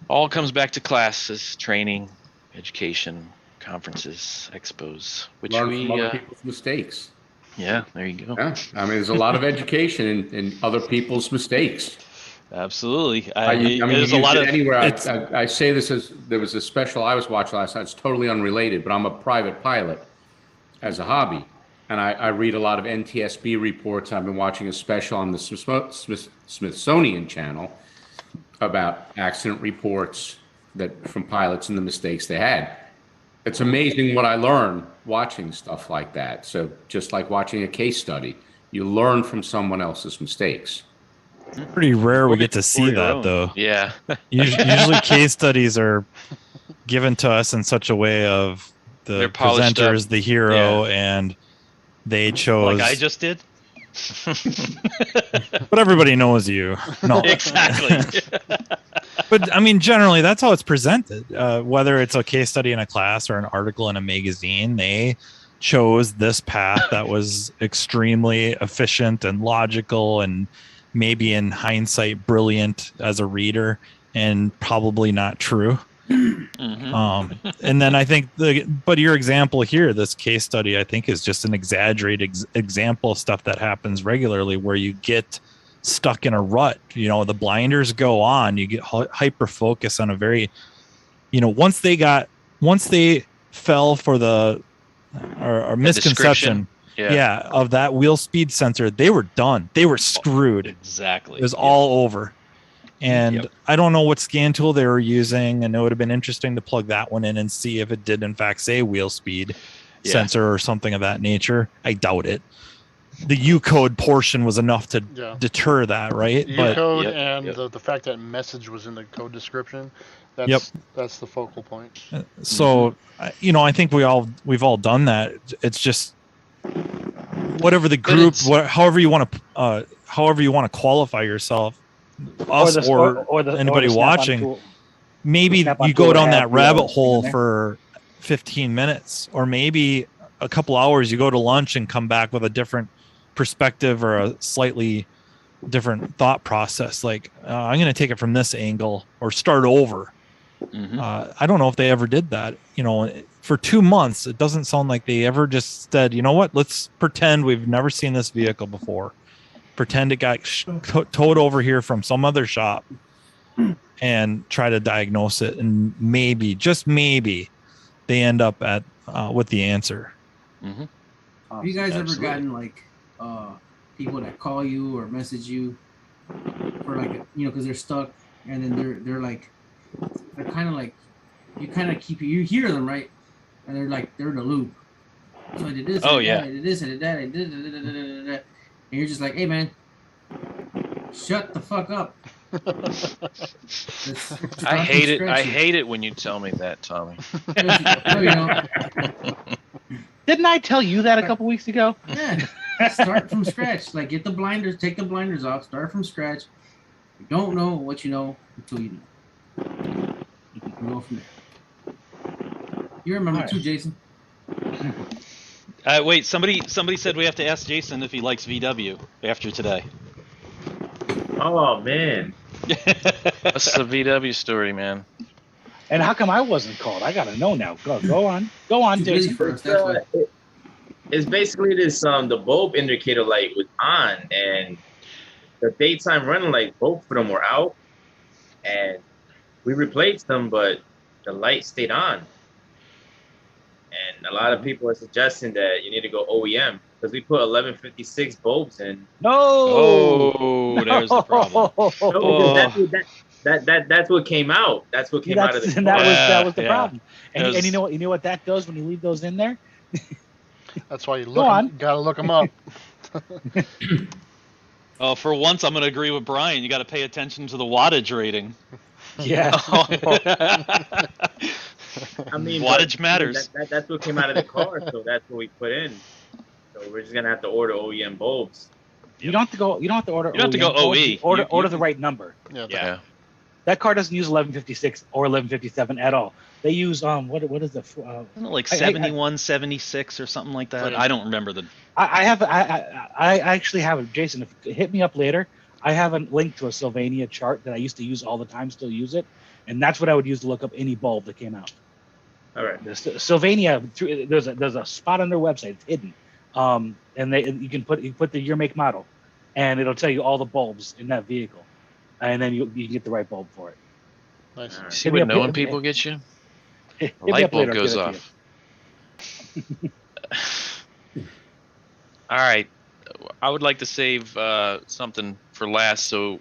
all comes back to classes, training, education, conferences, expos, which learn from other people's mistakes. Yeah, there you go. Yeah. I mean, there's a lot of education in other people's mistakes. Absolutely. There's a lot of anywhere. I say this as there was a special I was watching last night. It's totally unrelated, but I'm a private pilot as a hobby. And I read a lot of NTSB reports. I've been watching a special on the Smithsonian channel about accident reports from pilots and the mistakes they had. It's amazing what I learn watching stuff like that. So just like watching a case study, you learn from someone else's mistakes. Pretty rare we get to see that, though. Yeah. Usually case studies are given to us in such a way of the presenter's the hero, and they chose, like I just did. But everybody knows you. No, exactly. But I mean, generally, that's how it's presented. Whether it's a case study in a class or an article in a magazine, they chose this path that was extremely efficient and logical, and maybe in hindsight brilliant as a reader, and probably not true. Mm-hmm. And then I think but your example here, this case study, I think is just an exaggerated example of stuff that happens regularly, where you get stuck in a rut. The blinders go on, you get hyper focus on a very, once they fell for the or misconception. Yeah, of that wheel speed sensor, they were done. They were screwed. Exactly. It was all over. And I don't know what scan tool they were using, and it would have been interesting to plug that one in and see if it did in fact say wheel speed sensor or something of that nature. I doubt it. The U code portion was enough to deter that, right? U code and the fact that message was in the code description. That's the focal point. So, I think we've all done that. It's just whatever the group, however you want to qualify yourself, us or anybody watching. Maybe you go down that rabbit hole for 15 minutes, or maybe a couple hours. You go to lunch and come back with a different perspective or a slightly different thought process. Like, I'm going to take it from this angle or start over. I don't know if they ever did that. For 2 months, it doesn't sound like they ever just said, you know what, let's pretend we've never seen this vehicle before. Pretend it got towed over here from some other shop and try to diagnose it. And maybe, just maybe, they end up with the answer. Have you guys ever gotten like people that call you or message you for like because they're stuck, and then they're kind of like you hear them, right, and they're in a loop. So I did this. I did this. I did that. I did that. And you're just like, hey man, shut the fuck up. I hate it. I hate it when you tell me that, Tommy. Didn't I tell you that a couple weeks ago? Yeah. Start from scratch. Like, take the blinders off. Start from scratch. You don't know what you know until you know. You can go from there. You remember too, Jason? Wait, somebody said we have to ask Jason if he likes VW after today. Oh man, what's the VW story, man? And how come I wasn't called? I gotta know now. Go on, Jason. It's basically this. The bulb indicator light was on, and the daytime running light, both of them were out, and we replaced them, but the light stayed on. And a lot of people are suggesting that you need to go OEM because we put 1156 bulbs in. There's the problem. That's what came out. That's what came out of the. That was the problem. And you know what that does when you leave those in there? That's why you gotta look them up. For once, I'm going to agree with Brian. You got to pay attention to the wattage rating. Yeah. I mean, wattage matters. That's what came out of the car, so that's what we put in. So we're just gonna have to order OEM bulbs. You don't have to go. You don't have to order. You don't have to go OE. Order the right number. Yeah. That car doesn't use 1156 or 1157 at all. They use what is the isn't it like 71, 76 or something like that? I don't remember the. I actually have it, Jason. If you hit me up later, I have a link to a Sylvania chart that I used to use all the time. Still use it, and that's what I would use to look up any bulb that came out. All right. The Sylvania, there's a spot on their website. It's hidden, and you can put the year, make, model, and it'll tell you all the bulbs in that vehicle, and then you get the right bulb for it. Nice. Right. See what knowing people get you? The light bulb goes off. All right. I would like to save something for last. So,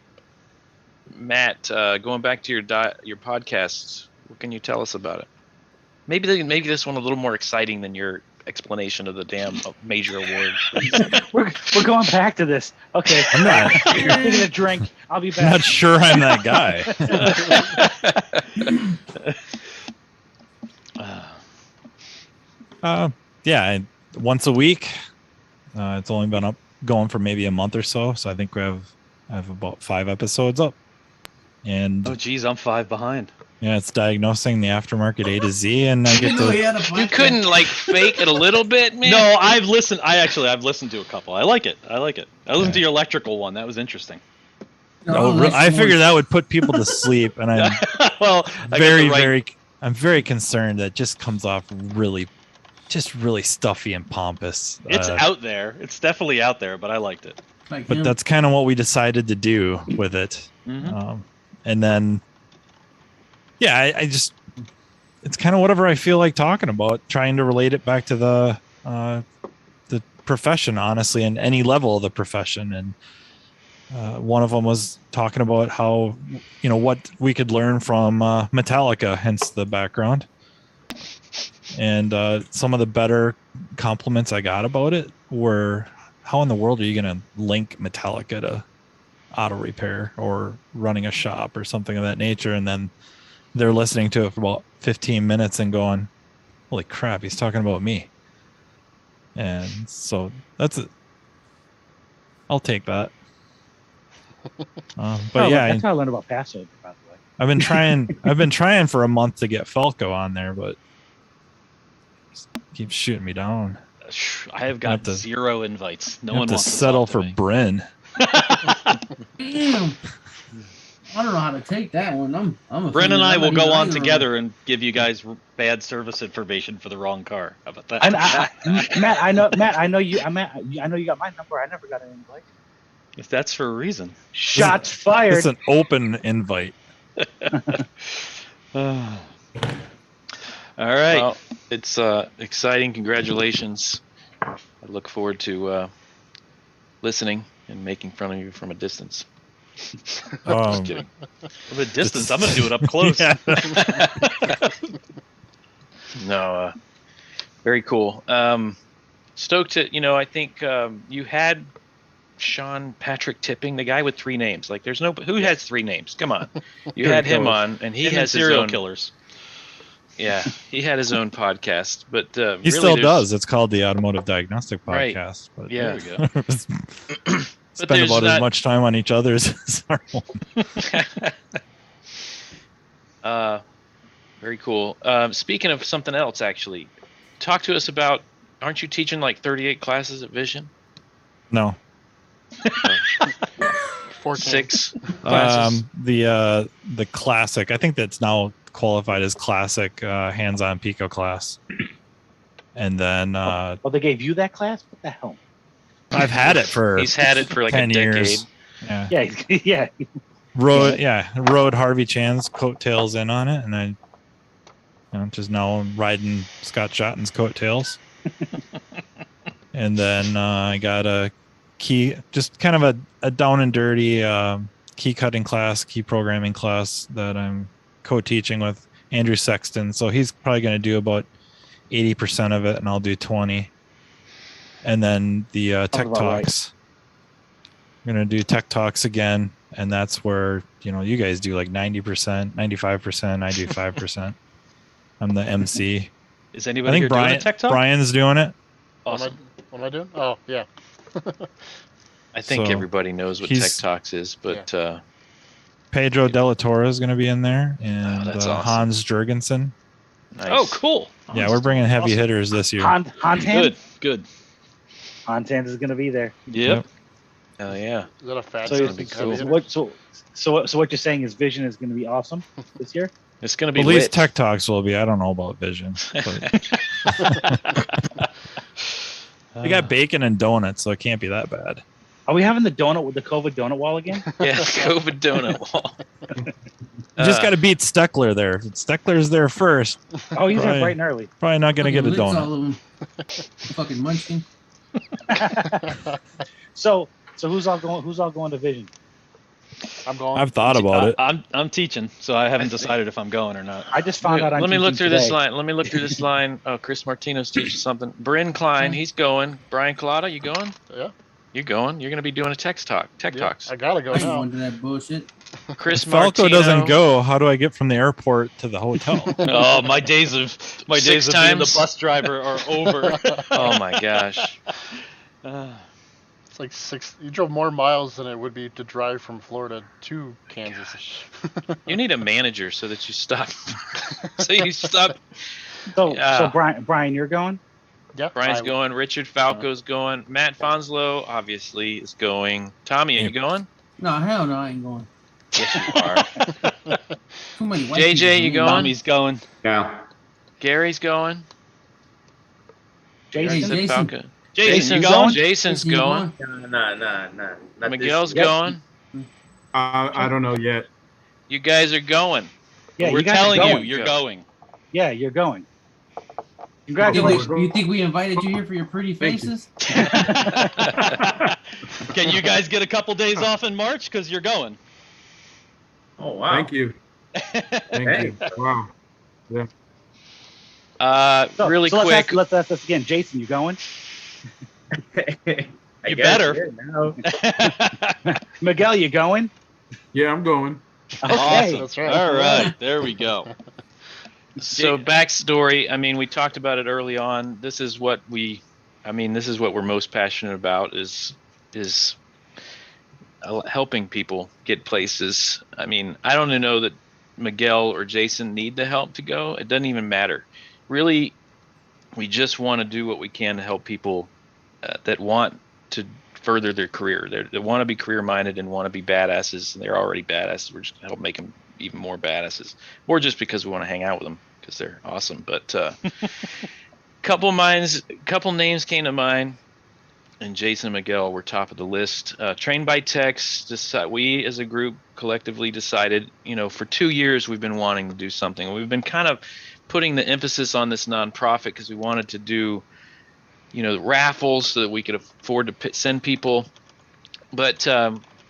Matt, going back to your podcasts, what can you tell us about it? Maybe this one a little more exciting than your explanation of the damn major award. we're going back to this. Okay, I'm not taking a drink. I'll be back. I'm not sure I'm that guy. Once a week. It's only been going for maybe a month or so. So I think I have about 5 episodes up. And I'm 5 behind. Yeah, it's diagnosing the aftermarket A to Z, and I get to. You couldn't fake it a little bit, man. No, I've listened. I've listened to a couple. I like it. I listened to your electrical one. That was interesting. I figured that would put people to sleep, and I'm I'm very concerned that it just comes off really stuffy and pompous. It's out there. It's definitely out there, but I liked it. But that's kind of what we decided to do with it, and then. Yeah, I just, it's kind of whatever I feel like talking about, trying to relate it back to the the profession, honestly, and any level of the profession. And one of them was talking about how, what we could learn from Metallica, hence the background. And some of the better compliments I got about it were, how in the world are you going to link Metallica to auto repair or running a shop or something of that nature? And then they're listening to it for about 15 minutes and going, holy crap, he's talking about me. And so I'll take that. But yeah, that's how I learned about Passover, by the way. I've been trying for a month to get Falco on there, but keeps shooting me down. I have got 0 invites. No one wants to settle talk for to me. Bryn. Damn. I don't know how to take that one. Bryn and I will go on together and give you guys bad service information for the wrong car. How about that? Matt, I know you got my number. I never got an invite. If that's for a reason. Shots fired. It's an open invite. All right. Well, it's exciting. Congratulations. I look forward to listening and making fun of you from a distance. Just kidding. From a distance, I'm going to do it up close. Yeah. No, very cool. Stoked to, I think you had Sean Patrick Tipping, the guy with 3 names. Like, there's who has 3 names? Come on. You had him on, and he has serial his own killers. Yeah, he had his own podcast, but he really still does. It's called the Automotive Diagnostic Podcast. Right. But Yeah. there we go. Spend about as much time on each other's as our own. Very cool. Speaking of something else, actually, talk to us about. Aren't you teaching like 38 classes at Vision? No. 6 classes. The classic. I think that's now qualified as classic hands-on Pico class. And then they gave you that class? What the hell? I've had it for He's had it for like 10 a decade. years. Yeah. Rode Harvey Chan's coattails in on it, and I just now riding Scott Shotton's coattails. And then I got a key, just kind of a down and dirty key cutting class, key programming class that I'm co-teaching with Andrew Sexton. So he's probably going to do about 80% of it, and I'll do 20. And then the Tech Talks. I'm going to do Tech Talks again, and that's where, you guys do like 90%, 95%, I do 5%. I'm the MC. Is anybody here doing a Tech Talk? Brian's doing it. Awesome. What am I doing? Oh, yeah. I think everybody knows what Tech Talks is, but Pedro Della Torre is going to be in there, and that's awesome. Hans Jurgensen. Nice. Oh, cool. Yeah, we're bringing heavy hitters this year. Good. Hans is going to be there. Yep. Oh yeah. Is that a fat? So what you're saying is Vision is going to be awesome this year? It's going to be at least Tech Talks will be. I don't know about Vision. They got bacon and donuts, so it can't be that bad. Are we having the COVID donut wall again? Yeah, COVID donut wall. You just got to beat Steckler there. If Steckler's there first. Oh, he's there bright and early. Probably not going to get a donut. All of them. Fucking munchkin. So who's all going to Vision? I'm going. I've thought about it. I'm teaching, so I haven't decided if I'm going or not. I just found out. Let me look through this line. Oh, Chris Martino's teaching something. Bryn Klein, he's going. Brian Collada, you going? Yeah. You're going. You're going to be doing a Tech Talks. I gotta go now. Into that bullshit. Chris Falco Martino doesn't go. How do I get from the airport to the hotel? Oh, my days of being the bus driver are over. Oh my gosh. It's like 6. You drove more miles than it would be to drive from Florida to Kansas. You need a manager so that you stop. So Brian, you're going? Yeah. Brian's going. Richard Falco's going. Matt Fonslow obviously is going. Tommy, are you going? No, hell no, I ain't going. Yes, you are. Too many white JJ, people. you going? Tommy's going. Yeah. Gary's going. Jason. Falco. Jason, you going? Jason's going. Nah. Miguel's going. I don't know yet. You guys are going. Yeah, we're you guys telling are you, going. you're going. Yeah, you're going. Congratulations. You think we invited you here for your pretty faces? Can you guys get a couple days off in March because you're going? Oh wow! Thank you. Thank you. Wow. Yeah. Really so quick. Let's ask this again. Jason, you going? You better. Miguel, you going? Yeah, I'm going. Okay. Awesome. That's right. All right, there we go. So backstory, I mean, we talked about it early on. This is what we're most passionate about is helping people get places. I mean, I don't know that Miguel or Jason need the help to go. It doesn't even matter. Really, we just want to do what we can to help people that want to further their career. They want to be career-minded and want to be badasses, and they're already badasses. We're just going to help make them even more badasses, or just because we want to hang out with them because they're awesome. But couple names came to mind, and Jason and Miguel were top of the list. Trained by Techs, we as a group collectively decided, for 2 years we've been wanting to do something. We've been kind of putting the emphasis on this nonprofit because we wanted to do, raffles so that we could afford to send people. But,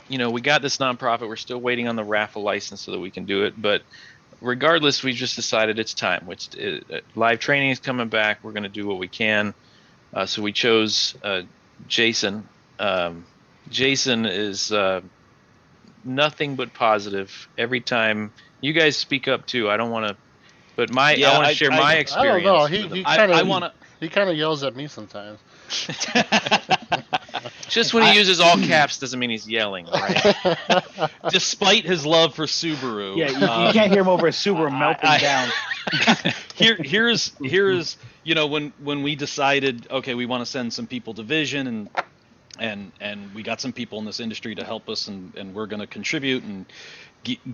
we got this nonprofit. We're still waiting on the raffle license so that we can do it. But regardless, we just decided it's time. Live training is coming back. We're going to do what we can. So we chose Jason. Jason is nothing but positive. Every time you guys speak up too, I don't want to, but I want to share my experience. I don't know. He kind of yells at me sometimes. Just when he uses all caps doesn't mean he's yelling, right? Despite his love for Subaru. Yeah, you can't hear him over a Subaru melting down. Here's when we decided, okay, we want to send some people to Vision and we got some people in this industry to help us and we're going to contribute and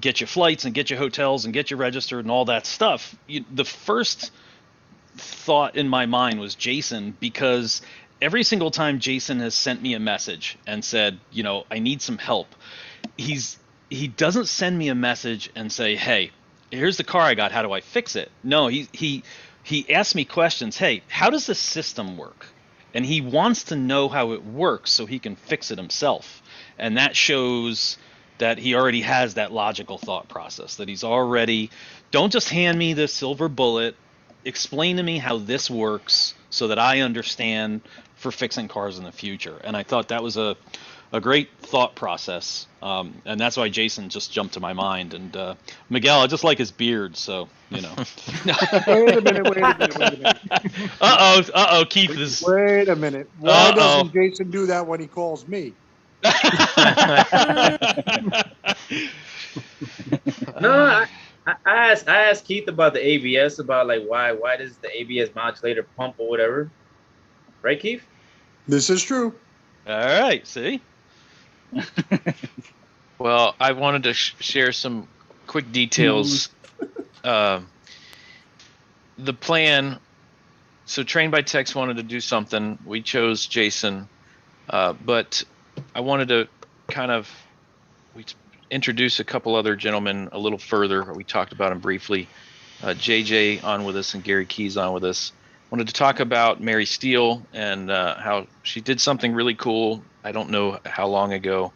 get you flights and get you hotels and get you registered and all that stuff. The first thought in my mind was Jason, because every single time Jason has sent me a message and said, I need some help, he doesn't send me a message and say, hey, here's the car I got, how do I fix it? No, he asks me questions. Hey, how does the system work? And he wants to know how it works so he can fix it himself. And that shows that he already has that logical thought process, that he's already, don't just hand me this silver bullet, explain to me how this works so that I understand for fixing cars in the future. And I thought that was a great thought process. And that's why Jason just jumped to my mind. And Miguel, I just like his beard, so, Wait a minute. Uh-oh, Keith is... Wait a minute. Why doesn't Jason do that when he calls me? No, I asked Keith about the ABS, about why does the ABS modulator pump or whatever, right, Keith? This is true. All right, see. Well, I wanted to share some quick details. The plan. So, Trained by Techs wanted to do something. We chose Jason, but I wanted to we introduce a couple other gentlemen a little further. We talked about them briefly. JJ on with us and Gary Keys on with us. Wanted to talk about Mary Steele and how she did something really cool. I don't know how long ago.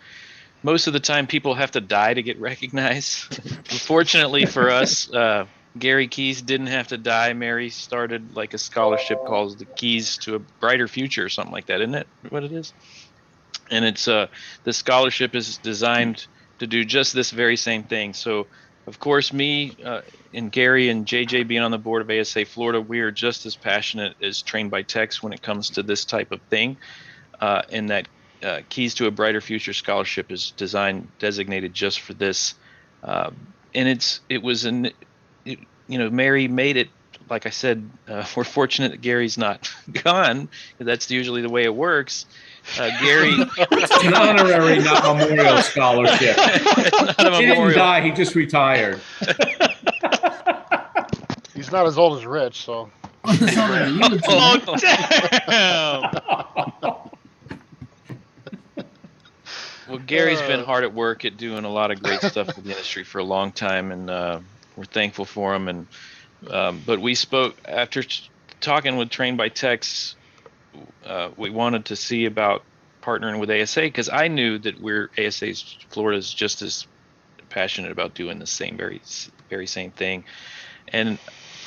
Most of the time people have to die to get recognized. Fortunately for us, Gary Keys didn't have to die. Mary started a scholarship called the Keys to a Brighter Future or something like that, isn't it? What it is? And it's the scholarship is designed to do just this very same thing. So, of course, me and Gary and JJ being on the board of ASA Florida, we are just as passionate as Trained by Techs when it comes to this type of thing. And that Keys to a Brighter Future scholarship is designated just for this. And Mary made it. Like I said, we're fortunate that Gary's not gone, because that's usually the way it works. Gary, it's an honorary, not memorial scholarship. He didn't die; he just retired. He's not as old as Rich, so. Oh, damn! Well, Gary's been hard at work at doing a lot of great stuff for the industry for a long time, and we're thankful for him. And but we spoke after talking with Train by Techs, we wanted to see about partnering with ASA, because I knew that Florida's just as passionate about doing the very same thing, and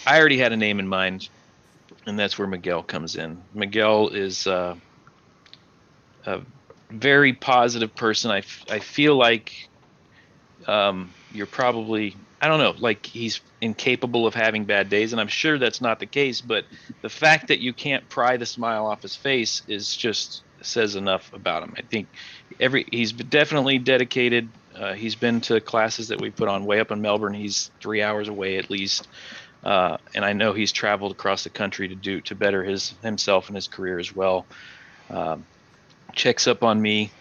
I already had a name in mind, and that's where Miguel comes in. Miguel is a very positive person. I feel like you're probably, I don't know, like he's incapable of having bad days, and I'm sure that's not the case, but the fact that you can't pry the smile off his face is just says enough about him. I think he's definitely dedicated. He's been to classes that we put on way up in Melbourne. He's 3 hours away at least, and I know he's traveled across the country to better himself and his career as well. Checks up on me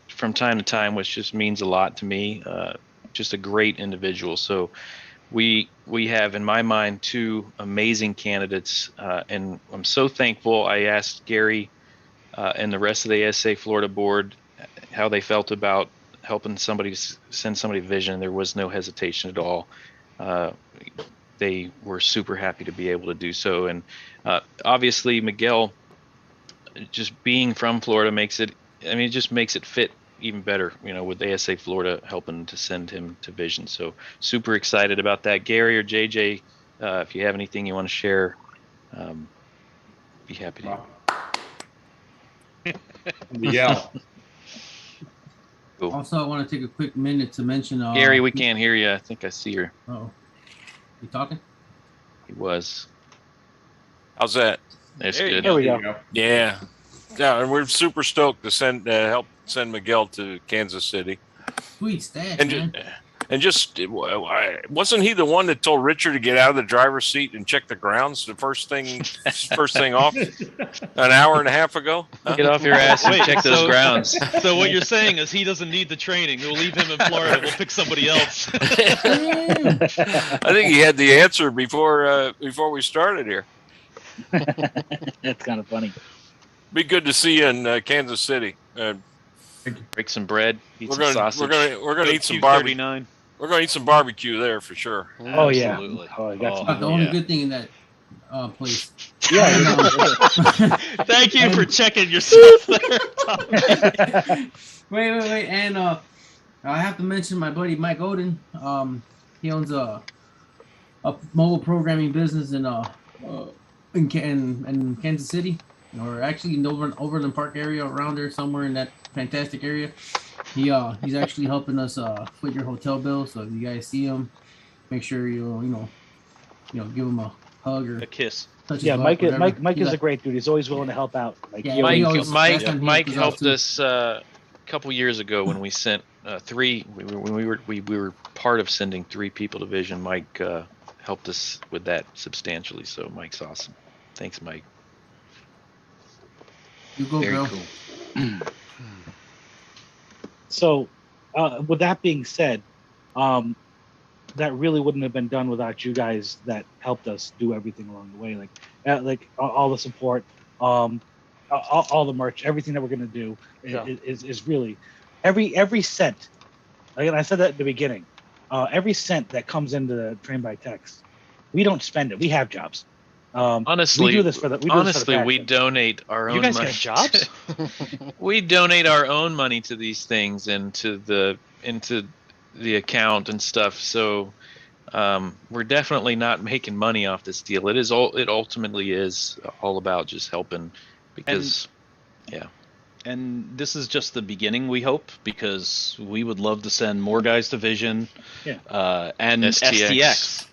from time to time, which just means a lot to me. Just a great individual. So we have, in my mind, 2 amazing candidates, and I'm so thankful. I asked Gary and the rest of the ASA Florida board how they felt about helping send somebody vision. There was no hesitation at all. They were super happy to be able to do so. And obviously Miguel, just being from Florida it just makes it fit even better, with ASA Florida helping to send him to vision. So super excited about that. Gary or JJ, if you have anything you want to share, be happy to. Miguel. Cool. Also, I want to take a quick minute to mention. Gary, we can't hear you. I think I see her. Oh, you talking? He was. How's that? That's good. There we go. Yeah, and we're super stoked to help send Miguel to Kansas City. Sweet stats, man. And just wasn't he the one that told Richard to get out of the driver's seat and check the grounds the first thing off an hour and a half ago? Huh? Get off your ass and check those grounds. So what you're saying is he doesn't need the training. We'll leave him in Florida. We'll pick somebody else. I think he had the answer before we started here. That's kind of funny. Be good to see you in Kansas City. Break some bread, eat some sausage. We're gonna eat some barbecue. We're gonna eat some barbecue there for sure. Oh yeah. Absolutely. Oh, that's The only good thing in that place. Yeah. Thank you for checking yourself there, Tommy. Wait, and I have to mention my buddy Mike Oden. He owns a mobile programming business in Kansas City, or actually in Overland Park area, around there somewhere in that fantastic area. He's actually helping us split your hotel bill. So if you guys see him, make sure you give him a hug or a kiss. Yeah, Mike is a great dude. He's always willing to help out. Mike helped us a couple years ago when we sent 3. When we were part of sending 3 people to Vision. Mike helped us with that substantially. So Mike's awesome. Thanks, Mike. You go, Very bro. cool. So, with that being said, that really wouldn't have been done without you guys that helped us do everything along the way. Like all the support, all the merch, everything that we're gonna do is really every cent. Like I said that at the beginning, every cent that comes into the Train by Techs, we don't spend it. We have jobs. Honestly, we do this for the we donate our own You guys money. got jobs? We donate our own money to these things and into the account and stuff. So we're definitely not making money off this deal. It ultimately is all about just helping, because And this is just the beginning, we hope, because we would love to send more guys to Vision and STX.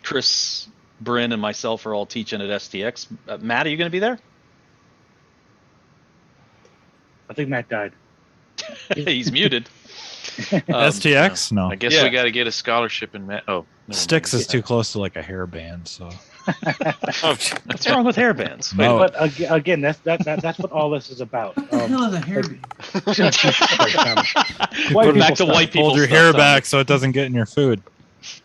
Chris, Bryn, and myself are all teaching at STX. Matt, are you going to be there? I think Matt died. He's muted. STX? No. I guess we got to get a scholarship in Matt. Oh, Sticks is too close to like a hair band, so. What's wrong with hair bands? No. But again, that's what all this is about. What the hell is a hairband? We're back to white people. Hold your hair back so it doesn't get in your food.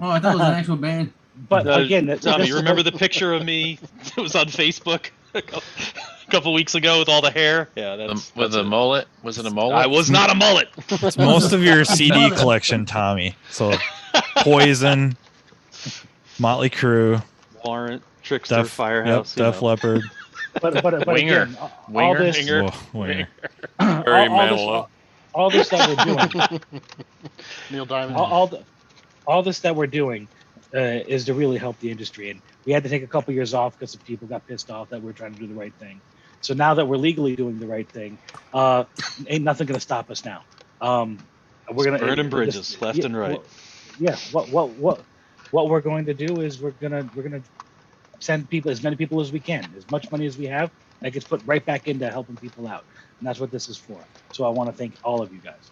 Oh, I thought it was an actual band. But again, Tommy, you remember the picture of me that was on Facebook a couple weeks ago with all the hair? Yeah, with a mullet. Was it a mullet? I was not a mullet. It's most of your CD collection, Tommy. So Poison, Motley Crue, Warrant. Trickster, Firehouse. Def Leppard. But Winger. again, all Winger. this, Whoa, Winger. Barry Manilow. all this that we're doing, Neil Diamond. all this that we're doing is to really help the industry. And we had to take a couple years off because some people got pissed off that we were trying to do the right thing. So now that we're legally doing the right thing, ain't nothing gonna stop us now. We're gonna burning bridges left and right. What we're going to do is we're gonna send people, as many people as we can, as much money as we have, that gets put right back into helping people out, and that's what this is for. So I want to thank all of you guys.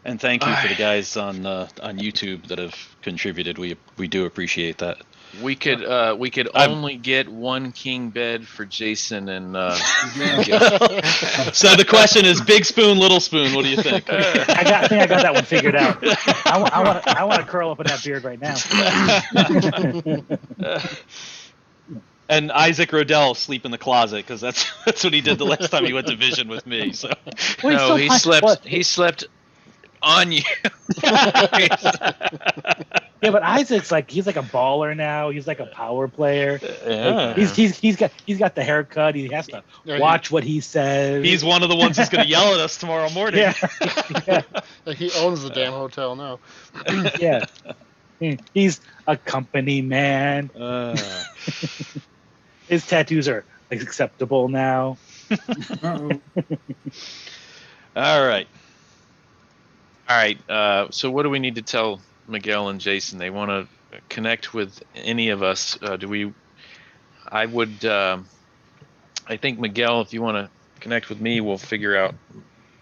And thank you for the guys on YouTube that have contributed. We do appreciate that. We could only get one king bed for Jason and. So the question is, big spoon, little spoon. What do you think? I think I got that one figured out. I want to curl up in that beard right now. And Isaac Rodell sleep in the closet because that's what he did the last time he went to Vision with me. So no, he slept on you. Yeah, but Isaac's he's like a baller now. He's like a power player. Yeah. He's got the haircut. He has to watch what he says. He's one of the ones who's going to yell at us tomorrow morning. Yeah. He owns the damn hotel now. Yeah. He's a company man. His tattoos are acceptable now. All right. So what do we need to tell Miguel and Jason? They want to connect with any of us. I think Miguel, if you want to connect with me, we'll figure out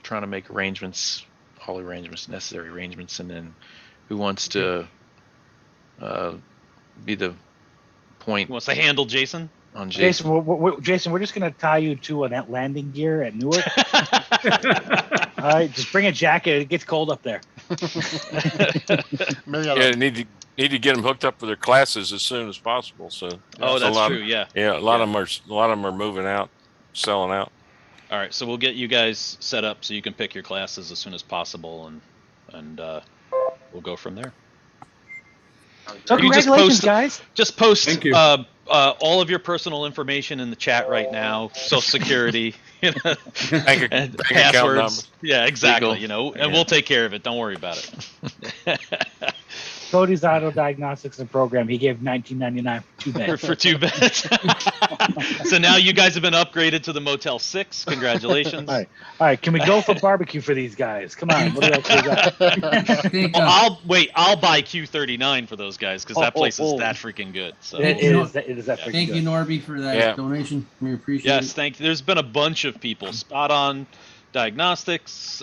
trying to make arrangements, all necessary arrangements, and then who wants to be the point. Wants to handle Jason? On Jason. Jason, we're just going to tie you to a landing gear at Newark. All right, just bring a jacket. It gets cold up there. Need to get them hooked up with their classes as soon as possible. So that's true. Yeah. Yeah, a lot of them are moving out, selling out. All right, so we'll get you guys set up so you can pick your classes as soon as possible, and we'll go from there. So congratulations, guys. Just post Thank you. all of your personal information in the chat right now. Social Security, and passwords. Yeah, exactly. Legal. And we'll take care of it. Don't worry about it. Cody's Auto Diagnostics and Program. He gave $19.99 for 2 beds. For 2 beds. So now you guys have been upgraded to the Motel 6. Congratulations. All right. Can we go for barbecue for these guys? Come on. What else we got? I'll buy Q39 for those guys because that place is that freaking good. So it is that freaking Thank good. you, Norby, for that donation. We appreciate it. Yes, thank you. There's been a bunch of people. Spot On Diagnostics,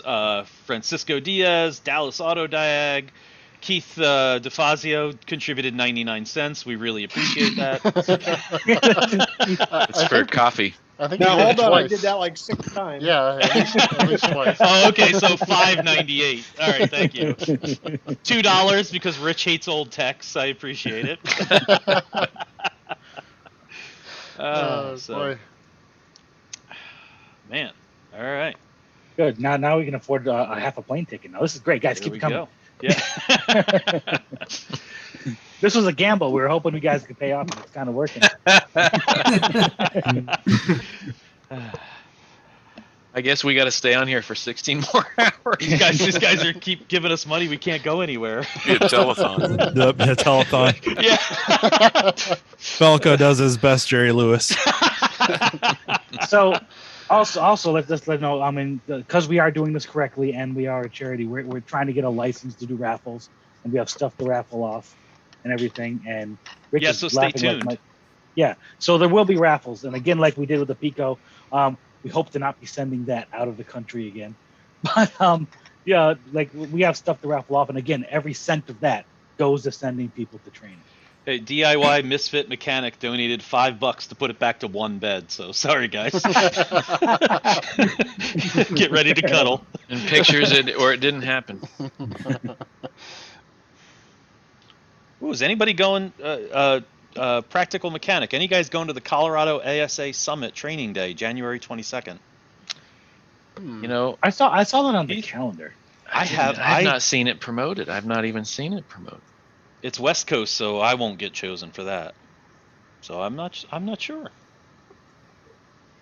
Francisco Diaz, Dallas Auto Diag, Keith DeFazio contributed 99 cents. We really appreciate that. It's for coffee. I think hold on, I did that like 6 times. Yeah, at least twice. Oh, okay, so $5.98. All right, thank you. $2 because Rich hates old texts. I appreciate it. Boy. Man, all right. Good. Now we can afford a half a plane ticket. Now this is great, guys. There Keep we it coming. go. Yeah. This was a gamble. We were hoping you guys could pay off, and it's kind of working. I guess we got to stay on here for 16 more hours. These guys are keep giving us money. We can't go anywhere. Be a telethon. The telethon. Yeah. Falco does his best, Jerry Lewis. So, also let them know. I mean, because we are doing this correctly and we are a charity, we're trying to get a license to do raffles, and we have stuff to raffle off and everything. And Rich is so stay laughing tuned. So there will be raffles, and again, like we did with the Pico, we hope to not be sending that out of the country again. But like we have stuff to raffle off, and again, every cent of that goes to sending people to training. Hey, DIY Misfit Mechanic donated $5 to put it back to 1 bed. So sorry, guys. Get ready to cuddle. And pictures or it didn't happen. Ooh, is anybody going? Practical Mechanic. Any guys going to the Colorado ASA Summit Training Day, January 22nd? I saw that on the calendar. I've not seen it promoted. I've not even seen it promoted. It's West Coast, so I won't get chosen for that. So I'm not sure.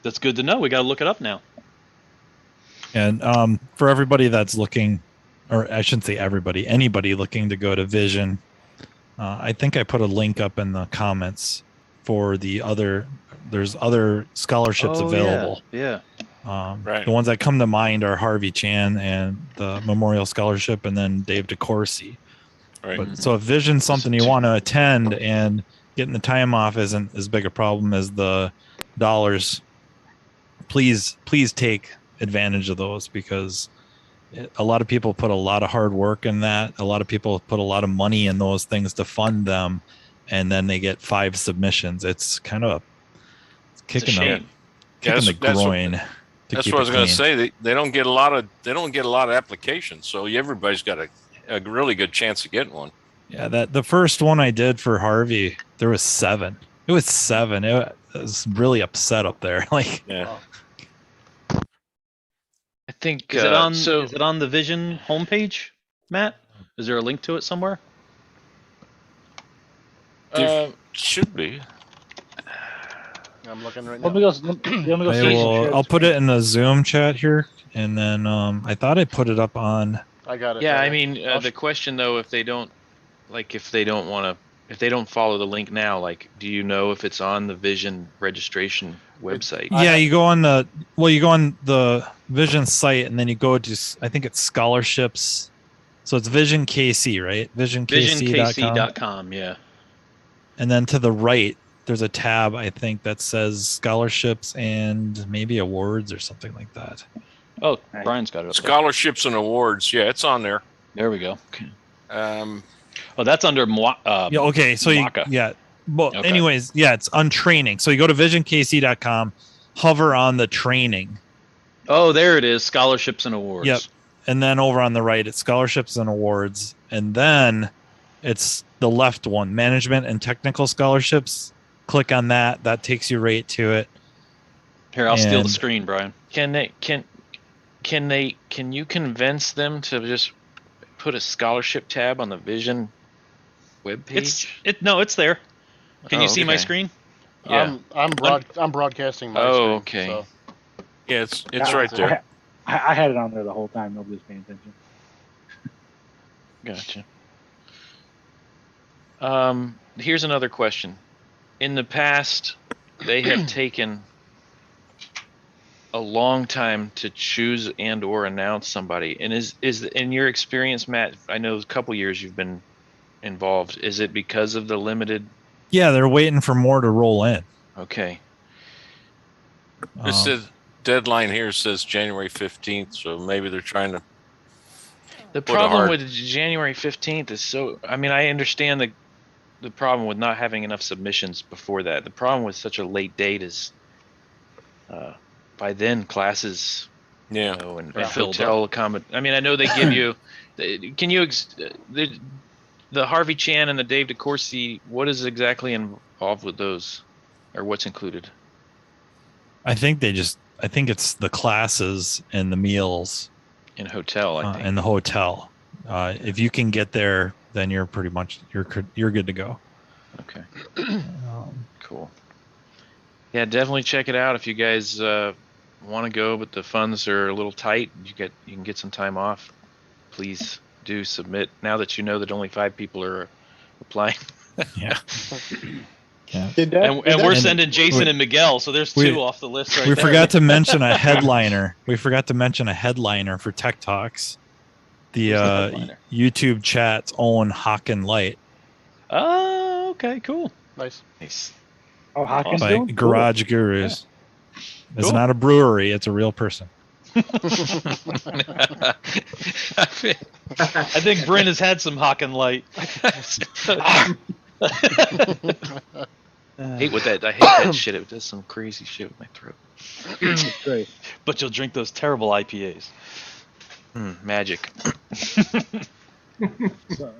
That's good to know. We got to look it up now. And for everybody that's looking, or I shouldn't say everybody, anybody looking to go to Vision, I think I put a link up in the comments for there's other scholarships available. Yeah. Right. The ones that come to mind are Harvey Chan and the Memorial Scholarship, and then Dave DeCourcy. Right. But, so if Vision's something you want to attend and getting the time off isn't as big a problem as the dollars, please take advantage of those, because a lot of people put a lot of hard work in that. A lot of people put a lot of money in those things to fund them, and then they get 5 submissions. It's kind of kicking the groin. That's what I was going to say. They don't get a lot of applications, so everybody's got a really good chance of getting one. Yeah, the first one I did for Harvey, there was 7. It was 7. It was really upset up there. Like, yeah. I think Is it on the Vision homepage, Matt? Is there a link to it somewhere? Should be. I'm looking right now. I'll put it in the Zoom chat here, and then I thought I put it up on. I got it. Yeah, I mean, the question though, if they don't follow the link now, like, do you know if it's on the Vision registration website? Yeah, you go on the Vision site, and then you go to, I think it's scholarships. So it's Vision KC, right? VisionKC.com, yeah. And then to the right, there's a tab, I think, that says scholarships and maybe awards or something like that. Oh, Brian's got it up there. Scholarships and awards. Yeah, it's on there. There we go. Oh, that's under yeah, okay, so Mwaka. Well, Okay. anyways, yeah, it's on training. So you go to visionkc.com, hover on the training. Oh, there it is. Scholarships and awards. Yep. And then over on the right, it's scholarships and awards. And then it's the left one, management and technical scholarships. Click on that. That takes you right to it. Here, I'll steal the screen, Brian. Can you convince them to just put a scholarship tab on the Vision webpage? It's there. Can you see my screen? Yeah. I'm broadcasting my screen. Okay. So. Yeah, it's right there. I had it on there the whole time. Nobody was paying attention. Gotcha. Here's another question. In the past, they have taken a long time to choose and or announce somebody. And is in your experience, Matt, I know a couple years you've been involved. Is it because of the limited? Yeah, they're waiting for more to roll in. Okay. It says deadline here says January 15th, so maybe they're trying to. The problem with January 15th is I understand the problem with not having enough submissions before that. The problem with such a late date is by then classes, and hotel accommodation. I mean, I know they give you. Can you the Harvey Chan and the Dave DeCourcy? What is exactly involved with those, or what's included? I think it's the classes and the meals in hotel. I think in the hotel. If you can get there, then you're pretty much you're good to go. Okay. Cool. Yeah, definitely check it out if you guys want to go, but the funds are a little tight. You can get some time off. Please do submit now that you know that only 5 people are applying. Yeah. Yeah. And we're sending Jason and Miguel, so there's 2 off the list right there. We forgot to mention a headliner. For Tech Talks. The YouTube chat's own Hawken Light. Oh, okay, cool. Nice. Oh, Hawken's by doing Garage cool. Gurus. Yeah. It's Cool. not a brewery, it's a real person. I think Bryn has had some Hawken Light. I hate that shit. It does some crazy shit with my throat. It's great. But you'll drink those terrible IPAs. Magic.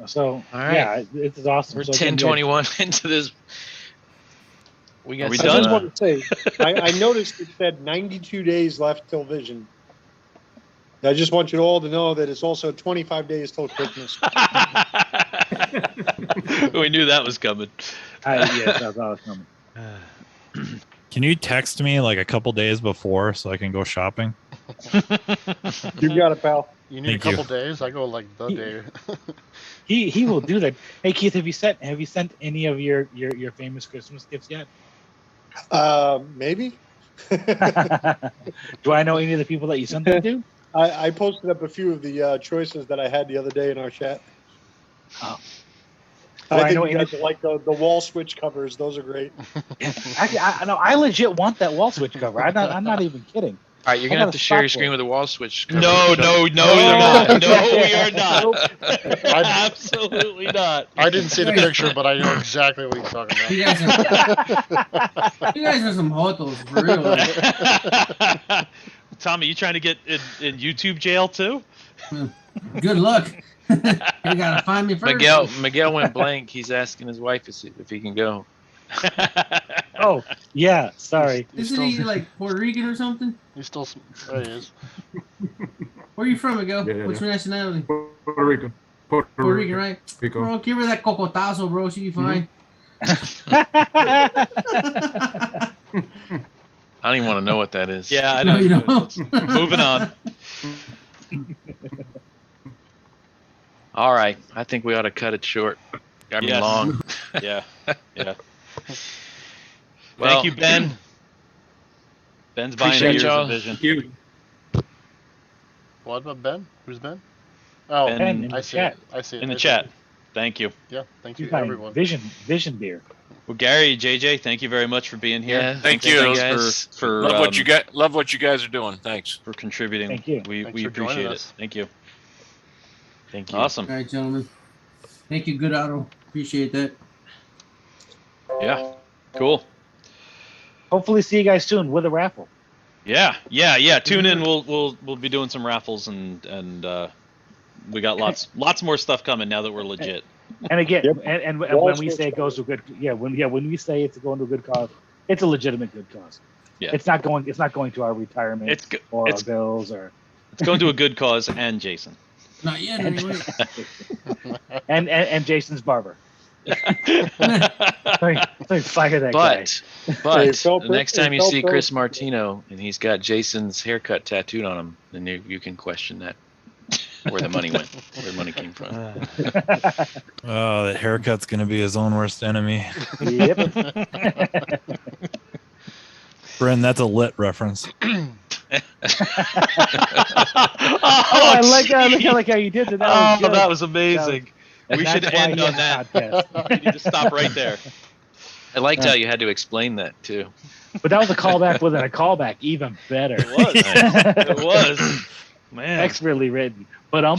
So all right. Yeah, it's awesome. We're So 10:21 into this. Are we I done? just want to say, I noticed it said 92 days left till Vision. I just want you all to know that it's also 25 days till Christmas. We knew that was coming. Yes, that's all coming. Can you text me like a couple days before so I can go shopping? You got it, pal. You need Thank a you. couple days. I go like the day. He will do that. Hey Keith, have you sent any of your famous Christmas gifts yet? Maybe. Do I know any of the people that you sent them to? I posted up a few of the choices that I had the other day in our chat. Oh. I think you guys like the wall switch covers. Those are great. I legit want that wall switch cover. I'm not even kidding. All right, you're gonna have to share your screen with a wall switch. Cover. No, you're not. No, we are not. Nope. Absolutely not. I didn't see the picture, but I know exactly what you're talking about. You guys are some hotos, for real. Tommy, you trying to get in YouTube jail too? Good luck. You gotta find me first. Miguel went blank. He's asking his wife if he can go. Oh, yeah. Sorry. Isn't he like Puerto Rican or something? He's still. There he is. Where are you from, Miguel? Yeah. What's your nationality? Puerto Rico. Puerto Rican, right? Rico. Bro, give her that cocotazo, bro. She'll be fine. I don't even want to know what that is. Yeah, I know. No, you don't. Moving on. All right, I think we ought to cut it short. I mean, Yes. long. Yeah. Well, Thank you, Ben. Ben's buying appreciate years y'all. of vision. Thank you. What about Ben? Who's Ben? Oh, Ben in I the see chat. it. I see it. In the I see chat. it. Thank you. Yeah, thank He's you, buying everyone. Vision beer. Well, Gary, JJ, thank you very much for being here. Yeah, Thank you. guys. For Love what you got. Love what you guys are doing. Thanks. for contributing. Thank you. We Thanks for joining appreciate it. us. Thank you. Thank you. Awesome. All right, gentlemen. Thank you, good Otto. Appreciate that. Yeah. Cool. Hopefully, see you guys soon with a raffle. Yeah. Tune in. We'll be doing some raffles and we got lots more stuff coming now that we're legit. And again, Yep. and Wall when we switch say it goes to a good, when we say it's going to a good cause, it's a legitimate good cause. Yeah. It's not going to our retirement or our bills or. It's going to a good cause and Jason. Not yet, anyway. and Jason's barber. Fire that guy. But It felt the next it time you felt see so- Chris Martino and he's got Jason's haircut tattooed on him, then you can question that where the money went, where the money came from. Oh, that haircut's gonna be his own worst enemy. Yep. Bryn, that's a lit reference. I like how you did that. That was amazing. We should end on that. We need to stop right there. I liked how you had to explain that too. But that was a callback within a callback, even better. It was. Man. Expertly written. But All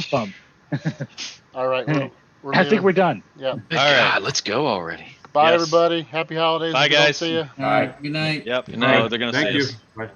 right. We're I think we're done. Yeah. All right. God, let's go already. Bye, Yes. everybody. Happy holidays. Bye, If we don't guys. See you. All right. Good night. Yep. Good night. No, they're gonna Thank see you. us. Bye. Later.